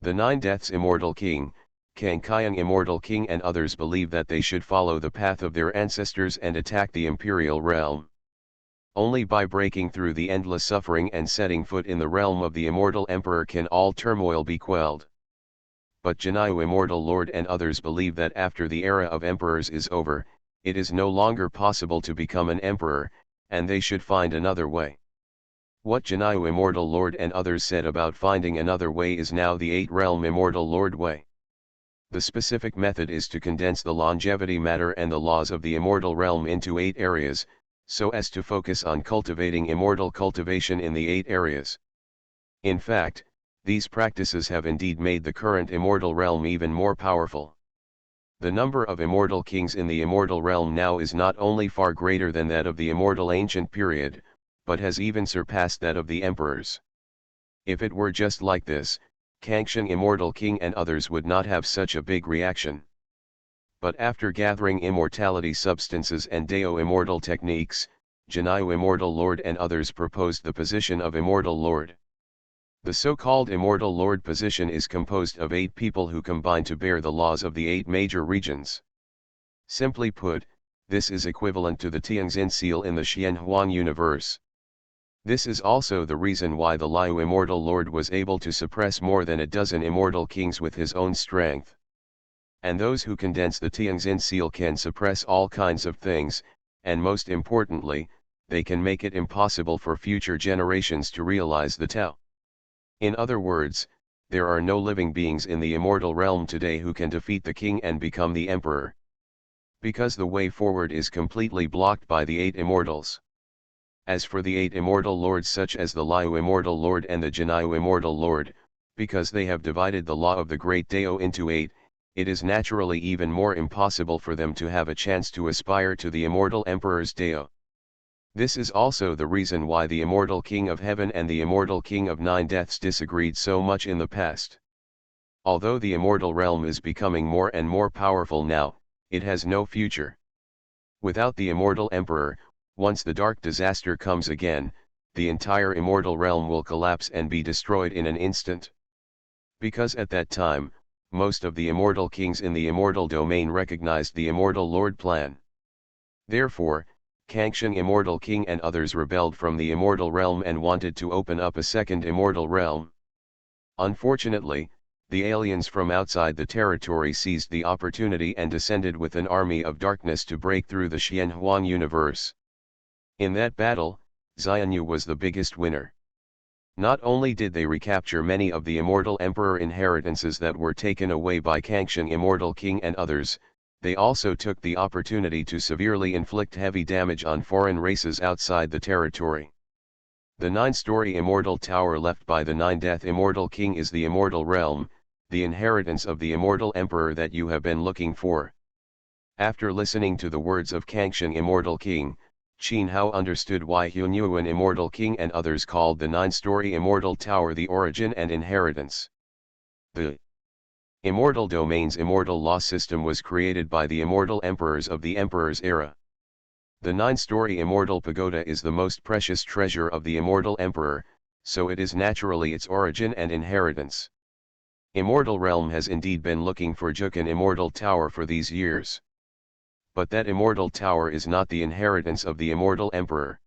The 9-deaths immortal king, Kangkyang immortal king and others believe that they should follow the path of their ancestors and attack the imperial realm. Only by breaking through the endless suffering and setting foot in the realm of the immortal emperor can all turmoil be quelled. But Jinayu immortal lord and others believe that after the era of emperors is over, it is no longer possible to become an emperor, and they should find another way. What Jinayu immortal lord and others said about finding another way is now the 8-realm immortal lord way. The specific method is to condense the longevity matter and the laws of the immortal realm into 8 areas, so as to focus on cultivating immortal cultivation in the 8 areas. In fact, these practices have indeed made the current immortal realm even more powerful. The number of immortal kings in the immortal realm now is not only far greater than that of the immortal ancient period, but has even surpassed that of the emperors. If it were just like this, Kangsheng immortal king and others would not have such a big reaction. But after gathering immortality substances and Dao immortal techniques, Jinayu immortal lord and others proposed the position of immortal lord. The so-called immortal lord position is composed of 8 people who combine to bear the laws of the 8 major regions. Simply put, this is equivalent to the Tianxin seal in the Xianhuang universe. This is also the reason why the Liu immortal lord was able to suppress more than a dozen immortal kings with his own strength. And those who condense the Tianxin seal can suppress all kinds of things, and most importantly, they can make it impossible for future generations to realize the Tao. In other words, there are no living beings in the immortal realm today who can defeat the king and become the emperor. Because the way forward is completely blocked by the 8 immortals. As for the 8 immortal lords such as the Liu immortal lord and the Jinayu immortal lord, because they have divided the law of the great Dao into 8, it is naturally even more impossible for them to have a chance to aspire to the immortal emperor's Dao. This is also the reason why the immortal king of heaven and the immortal king of 9 deaths disagreed so much in the past. Although the immortal realm is becoming more and more powerful now, it has no future. Without the immortal emperor, once the dark disaster comes again, the entire immortal realm will collapse and be destroyed in an instant. Because at that time, most of the immortal kings in the immortal domain recognized the immortal lord plan. Therefore, Kangsheng immortal king and others rebelled from the immortal realm and wanted to open up a second immortal realm. Unfortunately, the aliens from outside the territory seized the opportunity and descended with an army of darkness to break through the Xianhuang universe. In that battle, Xianyu was the biggest winner. Not only did they recapture many of the immortal emperor inheritances that were taken away by Kangsheng immortal king and others, they also took the opportunity to severely inflict heavy damage on foreign races outside the territory. The 9-story immortal tower left by the 9-death immortal king is the immortal realm, the inheritance of the immortal emperor that you have been looking for. After listening to the words of Kangsheng Immortal King, Qin Hao understood why Hunyuan Immortal King and others called the 9-story Immortal Tower the origin and inheritance. The Immortal Domain's immortal law system was created by the immortal emperors of the emperor's era. The 9-story Immortal Pagoda is the most precious treasure of the immortal emperor, so it is naturally its origin and inheritance. Immortal Realm has indeed been looking for Jukan Immortal Tower for these years. But that immortal tower is not the inheritance of the immortal emperor.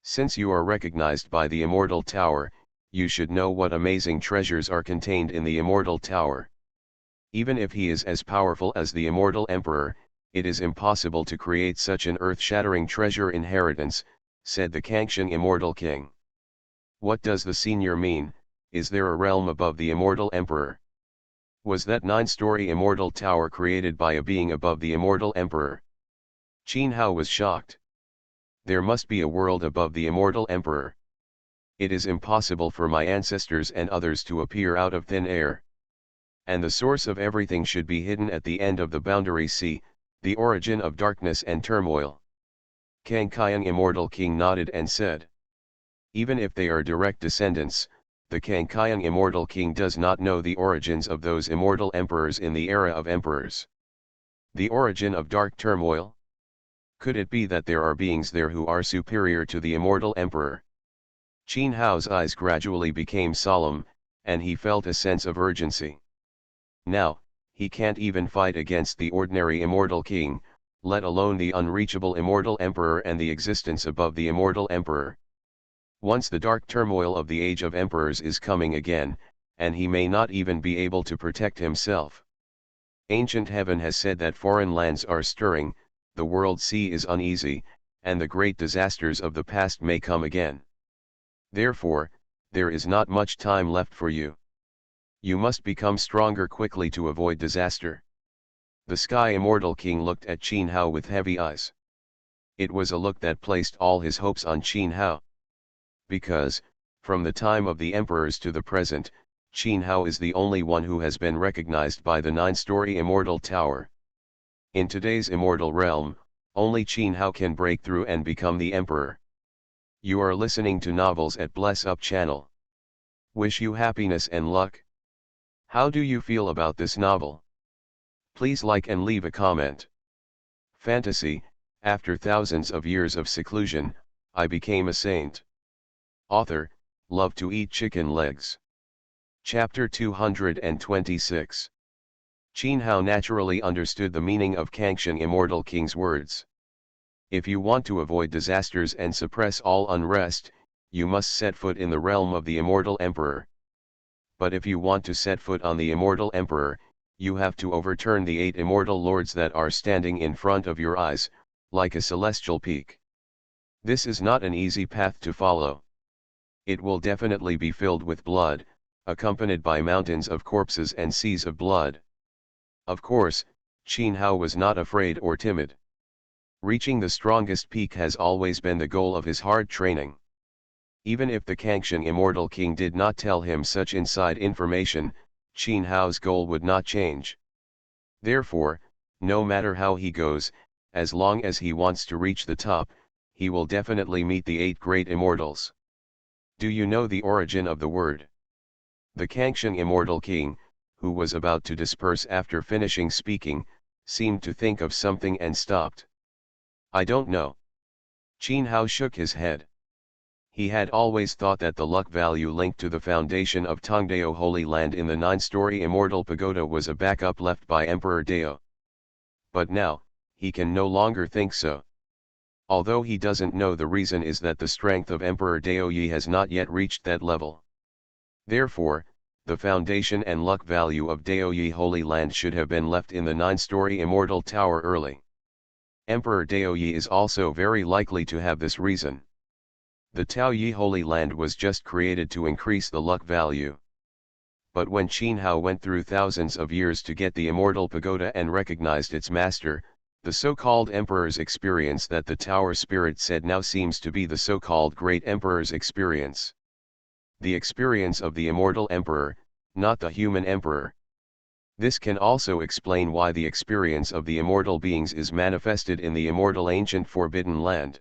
Since you are recognized by the immortal tower, you should know what amazing treasures are contained in the immortal tower. Even if he is as powerful as the immortal emperor, it is impossible to create such an earth-shattering treasure inheritance, said the Kangsheng Immortal King. What does the senior mean? Is there a realm above the immortal emperor? Was that 9-story immortal tower created by a being above the immortal emperor? Qin Hao was shocked. There must be a world above the immortal emperor. It is impossible for my ancestors and others to appear out of thin air. And the source of everything should be hidden at the end of the boundary sea, the origin of darkness and turmoil. Kang Kyung Immortal King nodded and said, even if they are direct descendants, the Kang Kyung Immortal King does not know the origins of those immortal emperors in the era of emperors. The origin of dark turmoil? Could it be that there are beings there who are superior to the immortal emperor? Qin Hao's eyes gradually became solemn, and he felt a sense of urgency. Now, he can't even fight against the ordinary immortal king, let alone the unreachable immortal emperor and the existence above the immortal emperor. Once the dark turmoil of the age of emperors is coming again, and he may not even be able to protect himself. Ancient heaven has said that foreign lands are stirring, the world sea is uneasy, and the great disasters of the past may come again. Therefore, there is not much time left for you. You must become stronger quickly to avoid disaster. The Sky Immortal King looked at Qin Hao with heavy eyes. It was a look that placed all his hopes on Qin Hao. Because, from the time of the emperors to the present, Qin Hao is the only one who has been recognized by the 9-story Immortal Tower. In today's immortal realm, only Qin Hao can break through and become the emperor. You are listening to Novels at Bless Up channel. Wish you happiness and luck. How do you feel about this novel? Please like and leave a comment. Fantasy, after thousands of years of seclusion, I became a saint. Author, love to eat chicken legs. Chapter 226. Qin Hao naturally understood the meaning of Kangsheng Immortal King's words. If you want to avoid disasters and suppress all unrest, you must set foot in the realm of the immortal emperor. But if you want to set foot on the immortal emperor, you have to overturn the 8 immortal lords that are standing in front of your eyes, like a celestial peak. This is not an easy path to follow. It will definitely be filled with blood, accompanied by mountains of corpses and seas of blood. Of course, Qin Hao was not afraid or timid. Reaching the strongest peak has always been the goal of his hard training. Even if the Kangsheng Immortal King did not tell him such inside information, Qin Hao's goal would not change. Therefore, no matter how he goes, as long as he wants to reach the top, he will definitely meet the 8 great immortals. Do you know the origin of the word? The Kangsheng Immortal King, who was about to disperse after finishing speaking, seemed to think of something and stopped. I don't know. Qin Hao shook his head. He had always thought that the luck value linked to the foundation of Tongdao Holy Land in the 9-story Immortal Pagoda was a backup left by Emperor Dao. But now, he can no longer think so. Although he doesn't know the reason is that the strength of Emperor Daoyi has not yet reached that level. Therefore, the foundation and luck value of Daoyi Holy Land should have been left in the 9-story Immortal Tower early. Emperor Daoyi is also very likely to have this reason. The Taoyi Holy Land was just created to increase the luck value. But when Qin Hao went through thousands of years to get the Immortal Pagoda and recognized its master, the so-called Emperor's experience that the Tower Spirit said now seems to be the so-called Great Emperor's experience. The experience of the Immortal Emperor, not the human Emperor. This can also explain why the experience of the immortal beings is manifested in the immortal ancient forbidden land.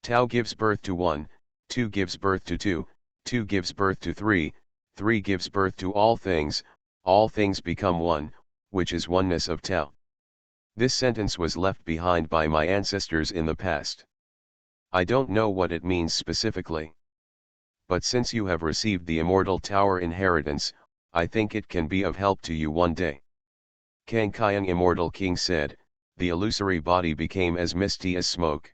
Tao gives birth to 1, 2 gives birth to 2, 2 gives birth to 3, 3 gives birth to all things become one, which is oneness of Tao. This sentence was left behind by my ancestors in the past. I don't know what it means specifically. But since you have received the immortal tower inheritance, I think it can be of help to you one day. Kang Kyung Immortal King said, the illusory body became as misty as smoke.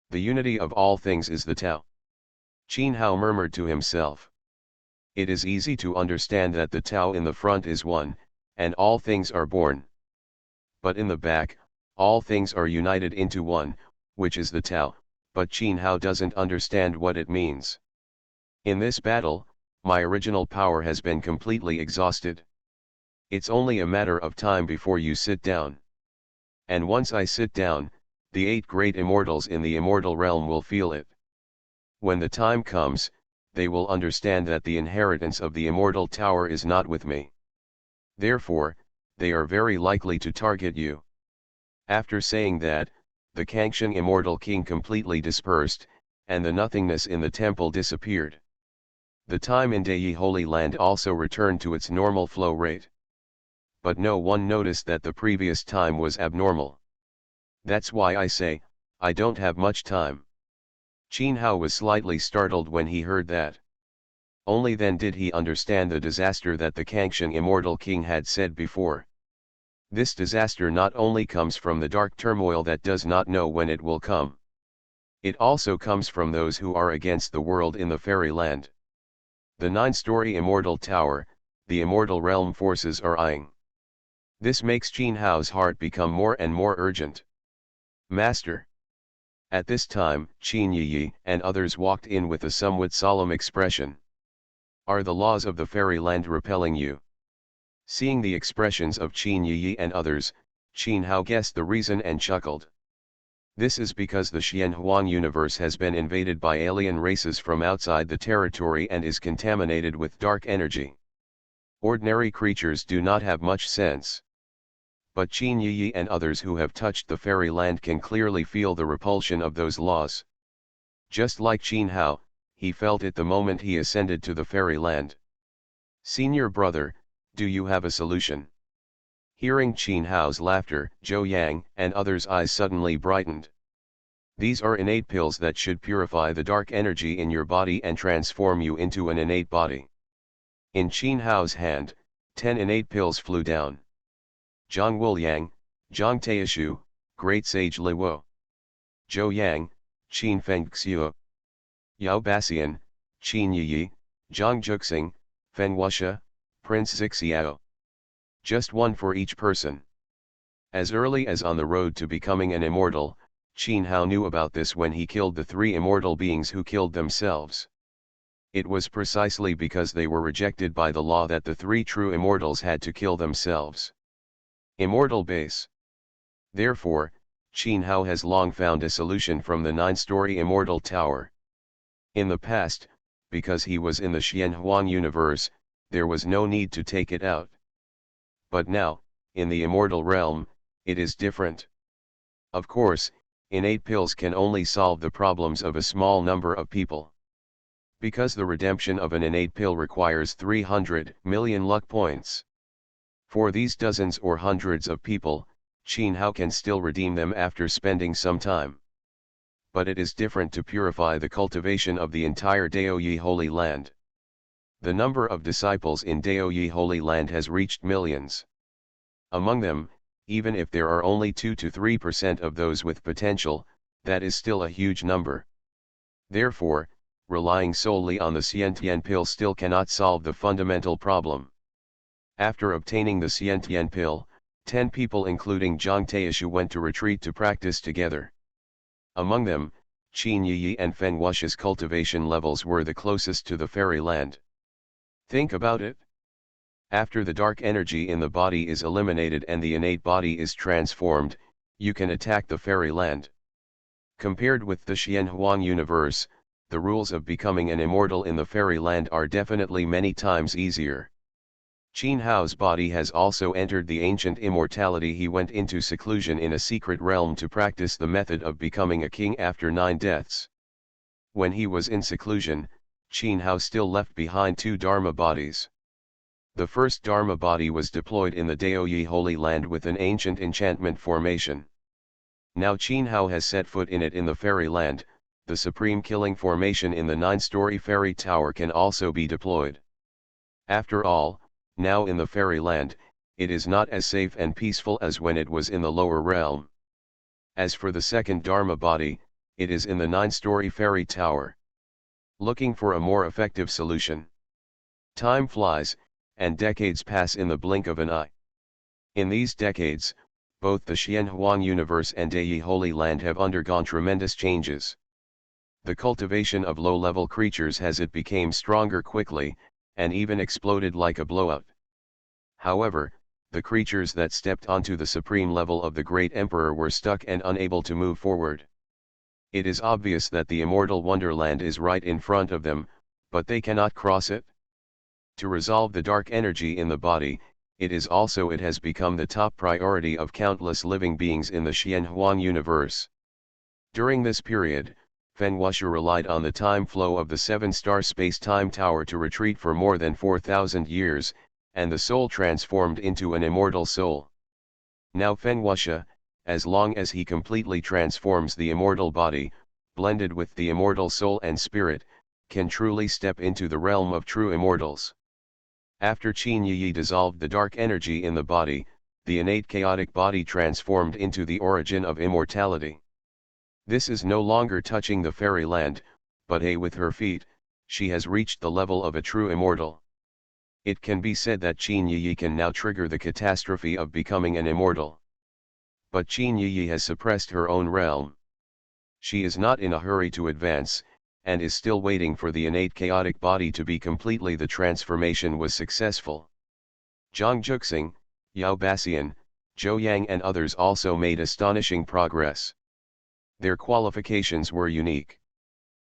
The unity of all things is the Tao. Qin Hao murmured to himself. It is easy to understand that the Tao in the front is one, and all things are born. But in the back, all things are united into one, which is the Tao, but Qin Hao doesn't understand what it means. In this battle, my original power has been completely exhausted. It's only a matter of time before you sit down. And once I sit down, the 8 great immortals in the immortal realm will feel it. When the time comes, they will understand that the inheritance of the immortal tower is not with me. Therefore, they are very likely to target you. After saying that, the Kangsheng Immortal King completely dispersed, and the nothingness in the temple disappeared. The time in Dei Holy Land also returned to its normal flow rate. But no one noticed that the previous time was abnormal. That's why I say, I don't have much time. Qin Hao was slightly startled when he heard that. Only then did he understand the disaster that the Kangsheng Immortal King had said before. This disaster not only comes from the dark turmoil that does not know when it will come. It also comes from those who are against the world in the fairy land. The 9-story immortal tower, the immortal realm forces are eyeing. This makes Qin Hao's heart become more and more urgent. Master. At this time, Qin Yi and others walked in with a somewhat solemn expression. Are the laws of the fairy land repelling you? Seeing the expressions of Qin Yi and others, Qin Hao guessed the reason and chuckled. This is because the Xianhuang universe has been invaded by alien races from outside the territory and is contaminated with dark energy. Ordinary creatures do not have much sense. But Qin Yi and others who have touched the fairy land can clearly feel the repulsion of those laws. Just like Qin Hao, he felt it the moment he ascended to the fairy land. Senior brother, do you have a solution? Hearing Qin Hao's laughter, Zhou Yang and others' eyes suddenly brightened. These are innate pills that should purify the dark energy in your body and transform you into an innate body. In Qin Hao's hand, 10 innate pills flew down. Zhang Wuliang, Zhang Taishu, Great Sage Li Wo. Zhou Yang, Qin Fengxiu. Yao Bassian, Qin Yi, Zhang Juxing, Fen Wuxia, Prince Zixiao. Just one for each person. As early as on the road to becoming an immortal, Qin Hao knew about this when he killed the 3 immortal beings who killed themselves. It was precisely because they were rejected by the law that the 3 true immortals had to kill themselves. Immortal base. Therefore, Qin Hao has long found a solution from the 9-story immortal tower. In the past, because he was in the Xianhuang universe, there was no need to take it out. But now, in the immortal realm, it is different. Of course, innate pills can only solve the problems of a small number of people. Because the redemption of an innate pill requires 300 million luck points. For these dozens or hundreds of people, Qin Hao can still redeem them after spending some time. But it is different to purify the cultivation of the entire Daoyi Holy Land. The number of disciples in Daoyi Holy Land has reached millions. Among them, even if there are only 2 to 3% of those with potential, that is still a huge number. Therefore, relying solely on the Xiantian pill still cannot solve the fundamental problem. After obtaining the Xiantian pill, 10 people including Zhang Taishu went to retreat to practice together. Among them, Qin Yi and Fen Wuxia's cultivation levels were the closest to the fairy land. Think about it. After the dark energy in the body is eliminated and the innate body is transformed, you can attack the fairy land. Compared with the Xianhuang universe, the rules of becoming an immortal in the fairy land are definitely many times easier. Qin Hao's body has also entered the ancient immortality. He went into seclusion in a secret realm to practice the method of becoming a king after 9 deaths. When he was in seclusion, Qin Hao still left behind 2 Dharma bodies. The first Dharma body was deployed in the Daoyi Holy Land with an ancient enchantment formation. Now Qin Hao has set foot in it in the fairy land. The supreme killing formation in the 9-story fairy tower can also be deployed. After all, now in the fairy land, it is not as safe and peaceful as when it was in the lower realm. As for the second Dharma body, it is in the 9-story fairy tower. Looking for a more effective solution. Time flies, and decades pass in the blink of an eye. In these decades, both the Xianhuang universe and Dayi Holy Land have undergone tremendous changes. The cultivation of low-level creatures has become stronger quickly, and even exploded like a blowout. However, the creatures that stepped onto the supreme level of the Great Emperor were stuck and unable to move forward. It is obvious that the immortal wonderland is right in front of them, but they cannot cross it. To resolve the dark energy in the body, it has become the top priority of countless living beings in the Xianhuang universe. During this period, Feng Wuxia relied on the time flow of the 7-star space-time tower to retreat for more than 4,000 years, and the soul transformed into an immortal soul. Now Feng Wuxia, as long as he completely transforms the immortal body, blended with the immortal soul and spirit, can truly step into the realm of true immortals. After Qin Yi dissolved the dark energy in the body, the innate chaotic body transformed into the origin of immortality. This is no longer touching the fairy land, but with her feet, she has reached the level of a true immortal. It can be said that Qin Yi can now trigger the catastrophe of becoming an immortal. But Qin Yi has suppressed her own realm. She is not in a hurry to advance, and is still waiting for the innate chaotic body to be completely. The transformation was successful. Zhang Juxing, Yao Baxian, Zhou Yang and others also made astonishing progress. Their qualifications were unique.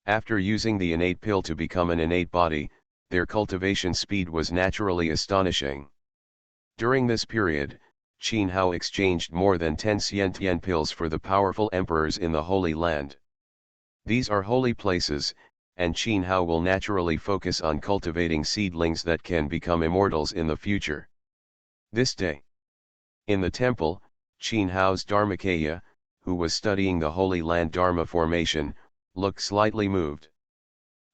After using the innate pill to become an innate body, their cultivation speed was naturally astonishing. During this period, Qin Hao exchanged more than 10 Xiantian pills for the powerful emperors in the Holy Land. These are holy places, and Qin Hao will naturally focus on cultivating seedlings that can become immortals in the future. This day, in the temple, Qin Hao's Dharmakaya, who was studying the Holy Land Dharma formation, looked slightly moved.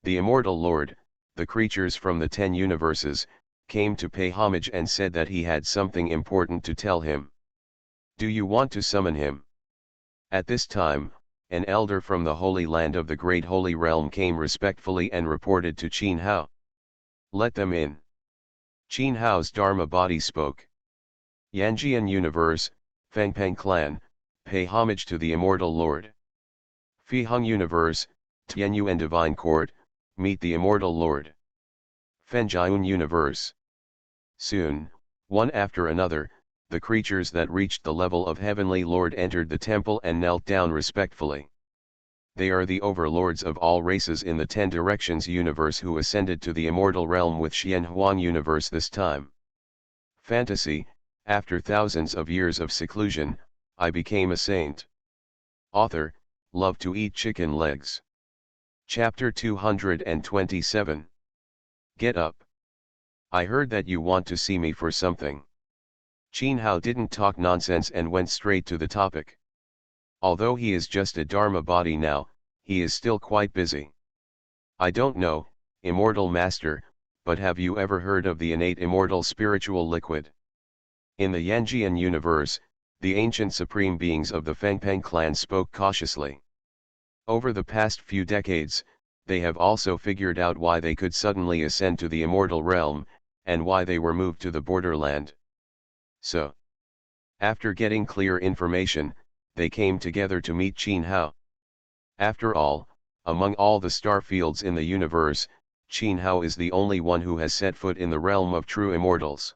The immortal lord, the creatures from the 10 universes, came to pay homage and said that he had something important to tell him. Do you want to summon him? At this time, an elder from the Holy Land of the Great Holy Realm came respectfully and reported to Qin Hao. Let them in. Qin Hao's Dharma body spoke. Yanjian Universe, Fengpeng Clan, pay homage to the immortal lord. Fiheng Universe, Tianyuan Divine Court, meet the immortal lord. Fenjiun Universe. Soon, one after another, the creatures that reached the level of Heavenly Lord entered the temple and knelt down respectfully. They are the overlords of all races in the 10 Directions universe who ascended to the immortal realm with Xianhuang universe this time. Fantasy, after thousands of years of seclusion, I became a saint. Author, love to eat chicken legs. Chapter 227. Get up. I heard that you want to see me for something. Qin Hao didn't talk nonsense and went straight to the topic. Although he is just a Dharma body now, he is still quite busy. I don't know, immortal master, but have you ever heard of the innate immortal spiritual liquid? In the Yanjian universe, the ancient supreme beings of the Fengpeng clan spoke cautiously. Over the past few decades, they have also figured out why they could suddenly ascend to the immortal realm, and why they were moved to the borderland. So, after getting clear information, they came together to meet Qin Hao. After all, among all the star fields in the universe, Qin Hao is the only one who has set foot in the realm of true immortals.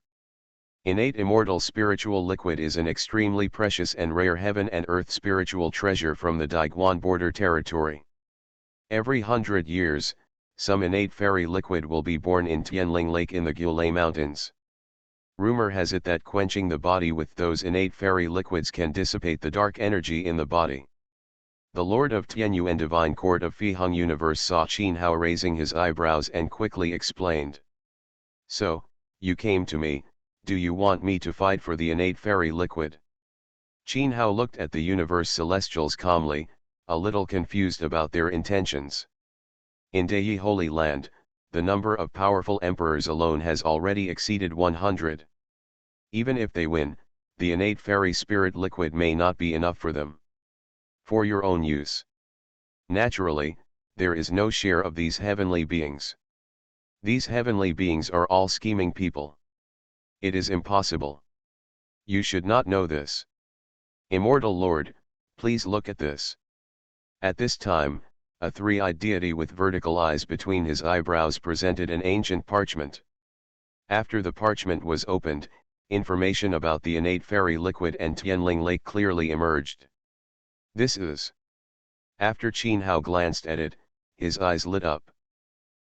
Innate immortal spiritual liquid is an extremely precious and rare heaven and earth spiritual treasure from the Daiguan border territory. Every 100 years, some innate fairy liquid will be born in Tianling Lake in the Gulay Mountains. Rumor has it that quenching the body with those innate fairy liquids can dissipate the dark energy in the body. The Lord of Tianyu and Divine Court of Fiheng Universe saw Qin Hao raising his eyebrows and quickly explained. So, you came to me, do you want me to fight for the innate fairy liquid? Qin Hao looked at the universe celestials calmly, a little confused about their intentions. In Dei Holy Land, the number of powerful emperors alone has already exceeded 100. Even if they win, the innate fairy spirit liquid may not be enough for them. For your own use. Naturally, there is no share of these heavenly beings. These heavenly beings are all scheming people. It is impossible. You should not know this. Immortal Lord, please look at this. At this time, a three-eyed deity with vertical eyes between his eyebrows presented an ancient parchment. After the parchment was opened, information about the innate fairy liquid and Tianling Lake clearly emerged. This is. After Qin Hao glanced at it, his eyes lit up.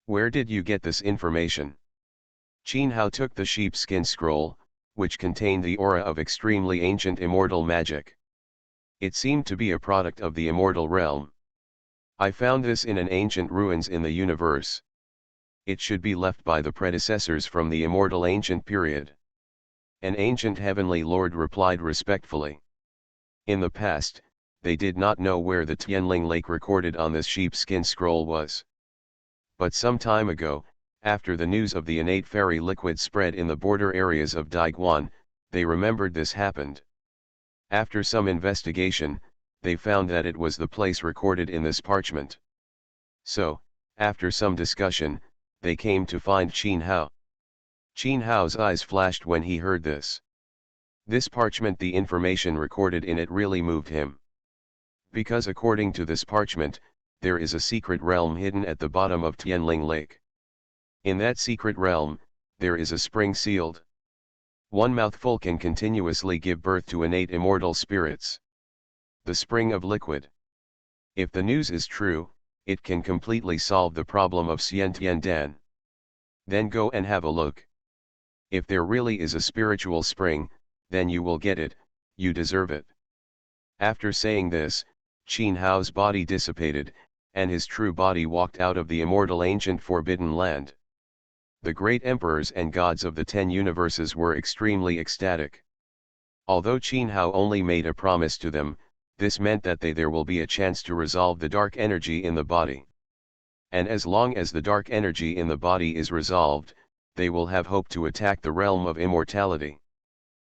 Where did you get this information? Qin Hao took the sheepskin scroll, which contained the aura of extremely ancient immortal magic. It seemed to be a product of the immortal realm. I found this in an ancient ruins in the universe. It should be left by the predecessors from the immortal ancient period. An ancient heavenly lord replied respectfully. In the past, they did not know where the Tianling Lake recorded on this sheepskin scroll was. But some time ago, after the news of the innate fairy liquid spread in the border areas of Daiguan, they remembered this happened. After some investigation, they found that it was the place recorded in this parchment. So, after some discussion, they came to find Qin Hao. Qin Hao's eyes flashed when he heard this. This parchment, the information recorded in it really moved him. Because according to this parchment, there is a secret realm hidden at the bottom of Tianling Lake. In that secret realm, there is a spring sealed. One mouthful can continuously give birth to innate immortal spirits. The spring of liquid. If the news is true, it can completely solve the problem of Xiantiandan. Then go and have a look. If there really is a spiritual spring, then you will get it, you deserve it. After saying this, Qin Hao's body dissipated, and his true body walked out of the immortal ancient forbidden land. The great emperors and gods of the 10 universes were extremely ecstatic. Although Qin Hao only made a promise to them, this meant that there will be a chance to resolve the dark energy in the body. And as long as the dark energy in the body is resolved, they will have hope to attack the realm of immortality.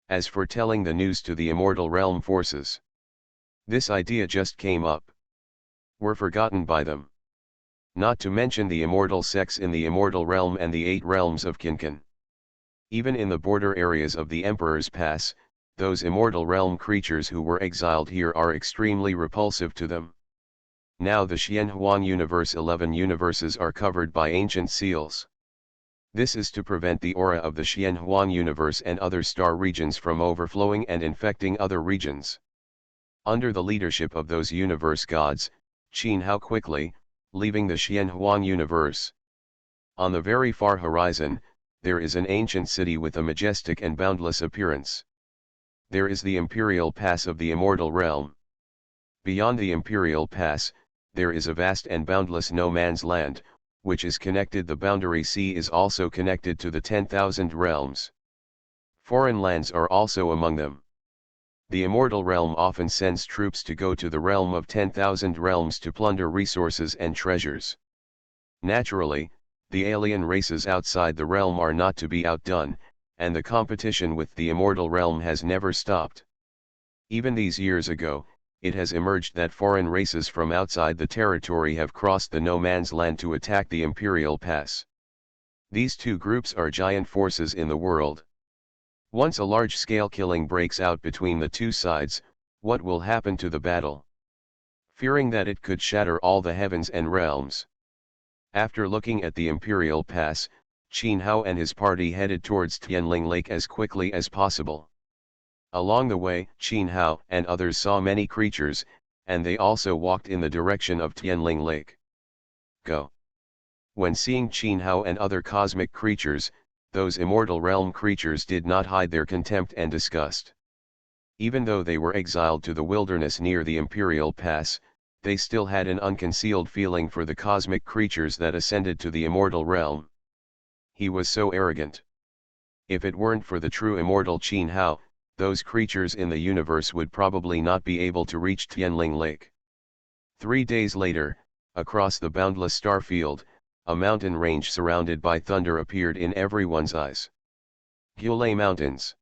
As for telling the news to the immortal realm forces, this idea just came up. Were forgotten by them. Not to mention the immortal sects in the immortal realm and the 8 realms of Qinkan. Even in the border areas of the Emperor's Pass, those immortal realm creatures who were exiled here are extremely repulsive to them. Now the Xianhuang universe 11 universes are covered by ancient seals. This is to prevent the aura of the Xianhuang universe and other star regions from overflowing and infecting other regions. Under the leadership of those universe gods, Qin Hao quickly, leaving the Xianhuang universe. On the very far horizon, there is an ancient city with a majestic and boundless appearance. There is the Imperial Pass of the Immortal Realm. Beyond the Imperial Pass, there is a vast and boundless no man's land, which is connected. The boundary sea is also connected to the 10,000 realms. Foreign lands are also among them. The Immortal Realm often sends troops to go to the realm of 10,000 realms to plunder resources and treasures. Naturally, the alien races outside the realm are not to be outdone, and the competition with the Immortal Realm has never stopped. Even these years ago, it has emerged that foreign races from outside the territory have crossed the no man's land to attack the Imperial Pass. These two groups are giant forces in the world. Once a large-scale killing breaks out between the two sides, what will happen to the battle? Fearing that it could shatter all the heavens and realms. After looking at the Imperial Pass, Qin Hao and his party headed towards Tianling Lake as quickly as possible. Along the way, Qin Hao and others saw many creatures, and they also walked in the direction of Tianling Lake. Go. When seeing Qin Hao and other cosmic creatures, those immortal realm creatures did not hide their contempt and disgust. Even though they were exiled to the wilderness near the Imperial Pass, they still had an unconcealed feeling for the cosmic creatures that ascended to the immortal realm. He was so arrogant. If it weren't for the true immortal Qin Hao, those creatures in the universe would probably not be able to reach Tianling Lake. 3 days later, across the boundless starfield, a mountain range surrounded by thunder appeared in everyone's eyes. Gulay Mountains.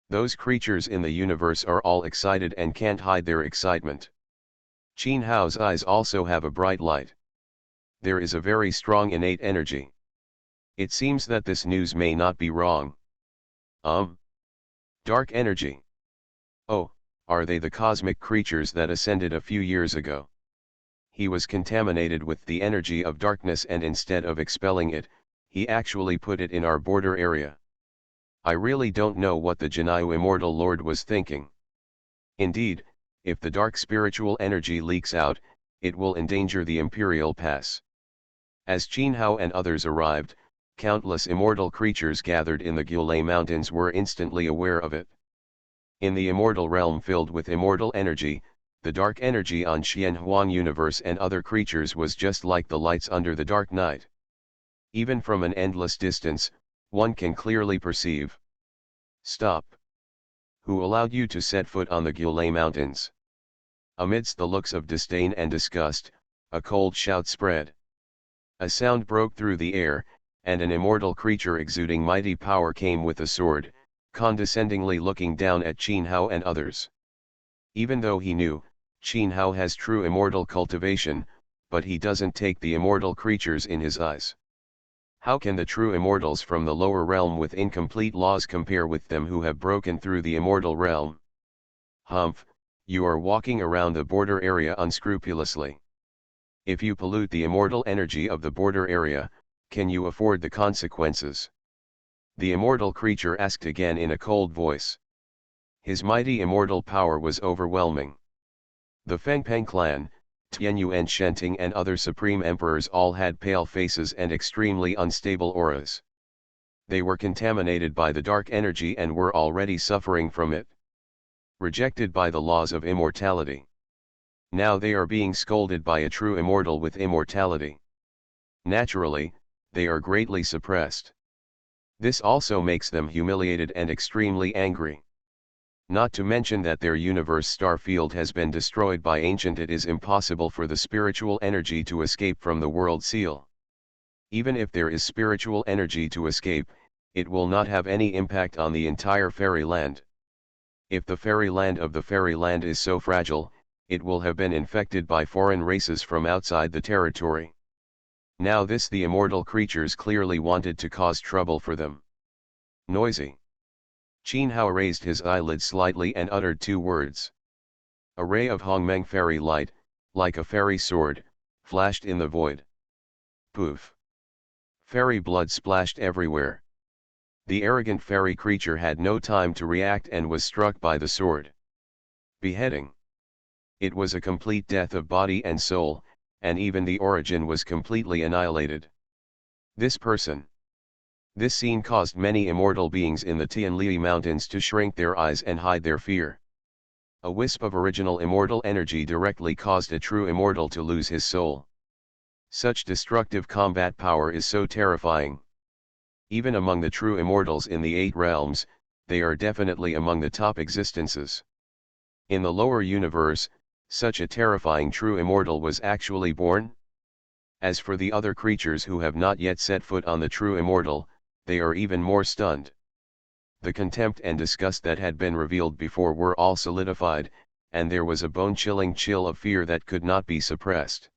Those creatures in the universe are all excited and can't hide their excitement. Qin Hao's eyes also have a bright light. There is a very strong innate energy. It seems that this news may not be wrong. Dark energy. Oh, are they the cosmic creatures that ascended a few years ago? He was contaminated with the energy of darkness, and instead of expelling it, he actually put it in our border area. I really don't know what the Jinayu Immortal Lord was thinking. Indeed, if the dark spiritual energy leaks out, it will endanger the Imperial Pass. As Qin Hao and others arrived, countless immortal creatures gathered in the Gulay Mountains were instantly aware of it. In the immortal realm filled with immortal energy, the dark energy on Xianhuang universe and other creatures was just like the lights under the dark night. Even from an endless distance, one can clearly perceive. Stop! Who allowed you to set foot on the Gulay Mountains? Amidst the looks of disdain and disgust, a cold shout spread. A sound broke through the air, and an immortal creature exuding mighty power came with a sword, condescendingly looking down at Qin Hao and others. Even though he knew, Qin Hao has true immortal cultivation, but he doesn't take the immortal creatures in his eyes. How can the true immortals from the lower realm with incomplete laws compare with them who have broken through the immortal realm? Humph, you are walking around the border area unscrupulously. If you pollute the immortal energy of the border area, can you afford the consequences? The immortal creature asked again in a cold voice. His mighty immortal power was overwhelming. The Fengpeng clan, Tianyuan Shenting and other supreme emperors all had pale faces and extremely unstable auras. They were contaminated by the dark energy and were already suffering from it. Rejected by the laws of immortality. Now they are being scolded by a true immortal with immortality. Naturally, they are greatly suppressed. This also makes them humiliated and extremely angry. Not to mention that their universe star field has been destroyed by ancient. It is impossible for the spiritual energy to escape from the world seal. Even if there is spiritual energy to escape, it will not have any impact on the entire fairyland. If the fairyland of the fairyland is so fragile, it will have been infected by foreign races from outside the territory. Now the immortal creatures clearly wanted to cause trouble for them. Noisy. Qin Hao raised his eyelids slightly and uttered 2 words. A ray of Hongmeng fairy light, like a fairy sword, flashed in the void. Poof! Fairy blood splashed everywhere. The arrogant fairy creature had no time to react and was struck by the sword. Beheading. It was a complete death of body and soul, and even the origin was completely annihilated. This scene caused many immortal beings in the Tianli Mountains to shrink their eyes and hide their fear. A wisp of original immortal energy directly caused a true immortal to lose his soul. Such destructive combat power is so terrifying. Even among the true immortals in the 8 realms, they are definitely among the top existences. In the lower universe, such a terrifying true immortal was actually born. As for the other creatures who have not yet set foot on the true immortal, they are even more stunned. The contempt and disgust that had been revealed before were all solidified, and there was a bone-chilling chill of fear that could not be suppressed.